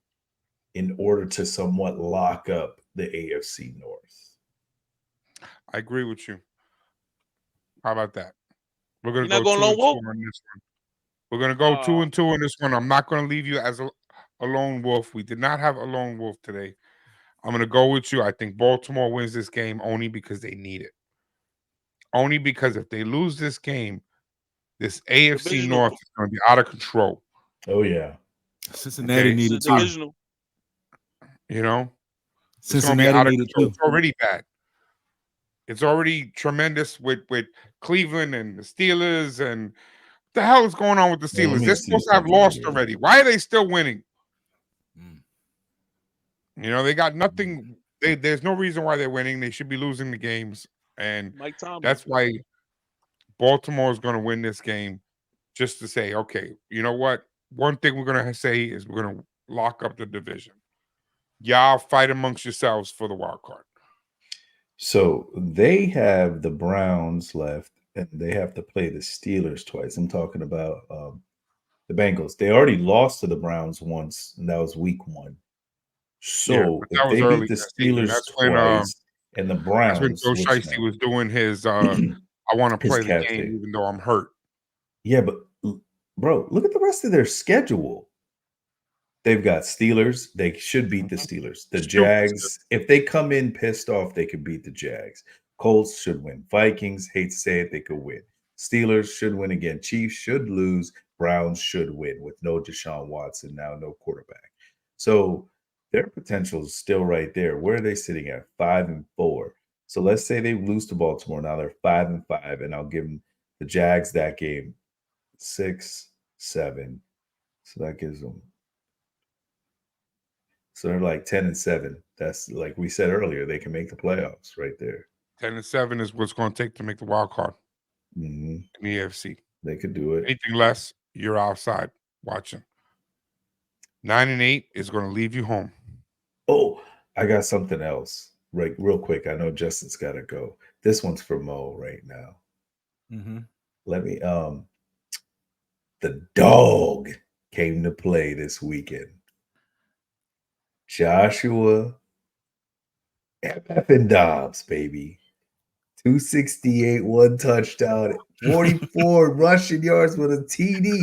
in order to somewhat lock up the AFC North. I agree with you. How about that? We're going to You're go not 2 going and 2 lone wolf? on this one. We're going to go 2 and 2 on this one. I'm not going to leave you as a lone wolf. We did not have a lone wolf today. I'm going to go with you. I think Baltimore wins this game only because they need it. Only because if they lose this game, this AFC Divisional. North is going to be out of control. Oh, yeah. Cincinnati Okay. needed It's too. divisional. You know? It's going to be Cincinnati out of needed control. too. It's already bad. It's already tremendous with Cleveland and the Steelers. And what the hell is going on with the Well, let Steelers? me They're see supposed to have something lost here. already. Why are they still winning? Mm. You know, they got nothing. There's no reason why they're winning. They should be losing the games. And Mike Tomlin. that's why Baltimore is going to win this game, just to say, okay, you know what? One thing we're going to say is we're going to lock up the division. Y'all fight amongst yourselves for the wild card. So they have the Browns left, and they have to play the Steelers twice. I'm talking about the Bengals. They already lost to the Browns once, and that was week 1. So but if that was they early beat the in the season. Steelers That's when twice and the that's when Browns, Joe which Shiesty was doing his I want to his play the cap game thing. even though I'm hurt. Yeah, but bro, look at the rest of their schedule. They've got Steelers. They should beat the Steelers. The Stupid. Jags, if they come in pissed off, they could beat the Jags. Colts should win. Vikings, hate to say it, they could win. Steelers should win again. Chiefs should lose. Browns should win with no Deshaun Watson, now no quarterback. So their potential is still right there. Where are they sitting at? 5-4. So let's say they lose to Baltimore. Now they're 5-5, and I'll give them the Jags that game 6-7. So that gives them. So they're like 10-7. That's like we said earlier, they can make the playoffs right there. 10-7 is what's going to take to make the wild card Mm-hmm. in the AFC. They could do it. Anything less, you're outside watching. 9-8 is going to leave you home. Oh, I got something else. Right, real quick. I know Justin's got to go. This one's for Mo right now. Mm-hmm. Let me. The dog came to play this weekend. Joshua and Dobbs, baby. 268, 1 touchdown, 44 rushing yards with a TD.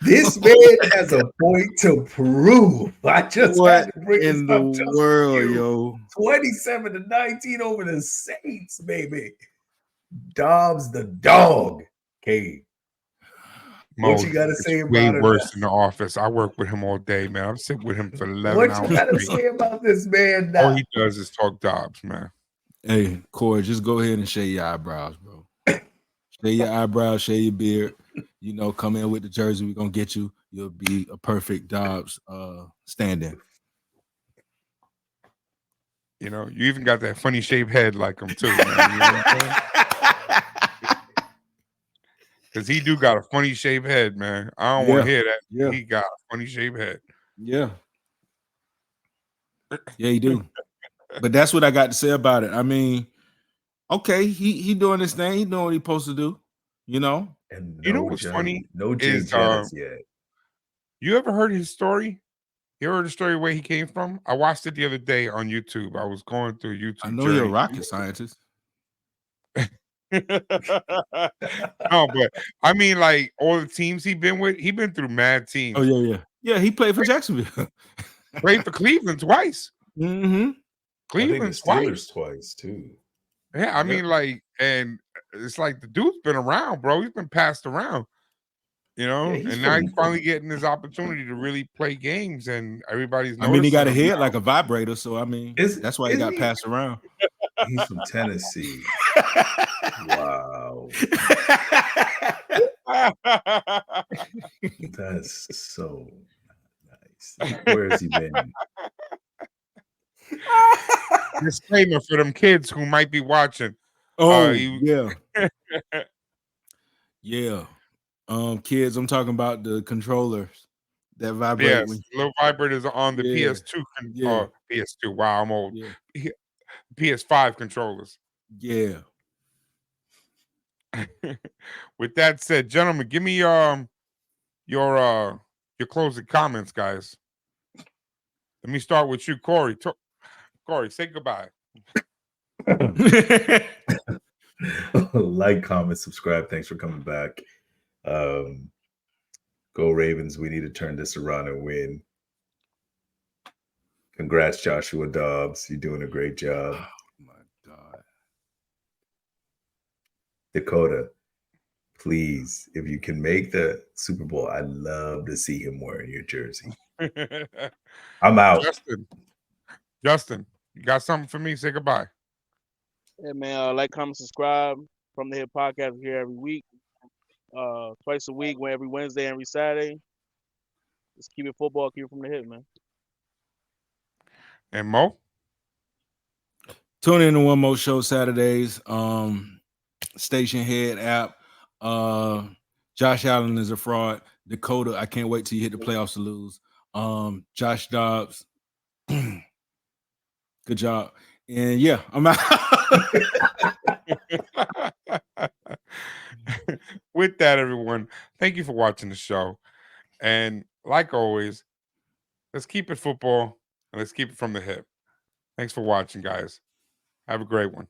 This man has a point to prove. I just What had to bring in this up the just world, for you. yo? 27-19 over the Saints, baby. Dobbs the dog came. What Mo, you got to it's say way about it? worse in the office. I work with him all day, man. I'm sitting with him for 11 What hours you got to straight. say about this man All now? he does is talk Dobbs, man. Hey, Kory, just go ahead and shave your eyebrows, bro. Shave your eyebrows, shave your beard. You know, come in with the jersey. We're gonna get you. You'll be a perfect Dobbs stand-in. You know, you even got that funny shaped head like him too, man. You know what I'm saying? Because he do got a funny shaped head, man. I don't want to hear that. Yeah. He got a funny shaped head. Yeah. Yeah, he do. But that's what I got to say about it. I mean, okay, he doing this thing. He doing what he supposed to do, you know? And You know what's funny No Jay is, Jettis yet. You ever heard his story? You heard the story where he came from? I watched it the other day on YouTube. I was going through YouTube. I know you're a rocket scientist. No, but I mean, like all the teams he been with, he been through mad teams. Oh, yeah. Yeah, he played for Jacksonville. Played for Cleveland twice. Mm-hmm. Cleveland Steelers twice too. Yeah, I mean, like, and it's like the dude's been around, bro. He's been passed around. You know, Yeah, he's and now he's from- finally getting his opportunity to really play games, and everybody's. I mean, he got a noticing him head like a vibrator, so I mean, that's why he got passed around. He's from Tennessee. Wow. now. That's so nice. Where has he been? Disclaimer for them kids who might be watching. Oh, you- yeah. Kids, I'm talking about the controllers that vibrate. Yes, When, little vibrators are on the Yeah, PS2. yeah. PS2. Wow, I'm old. yeah, PS5 controllers. yeah. With that said, gentlemen, give me your closing comments, guys. Let me start with you, Kory. Kory, say goodbye. Like, comment, subscribe. Thanks for coming back. Go Ravens. We need to turn this around and win. Congrats, Joshua Dobbs. You're doing a great job. Oh my God. Dakota, please, if you can make the Super Bowl, I'd love to see him wearing your jersey. I'm out. Justin, you got something for me? Say goodbye. Yeah, man. Like, comment, subscribe. From the Hip Podcast. We're here every week, twice a week, every Wednesday and every Saturday. Just keep it football, keep it from the hip, man. And Mo? Tune in to One More Show Saturdays. Station Head app. Josh Allen is a fraud. Dakota, I can't wait till you hit the playoffs to lose. Josh Dobbs. Good job. And yeah, I'm out. With that, everyone, thank you for watching the show. And like always, let's keep it football and let's keep it from the hip. Thanks for watching, guys. Have a great one.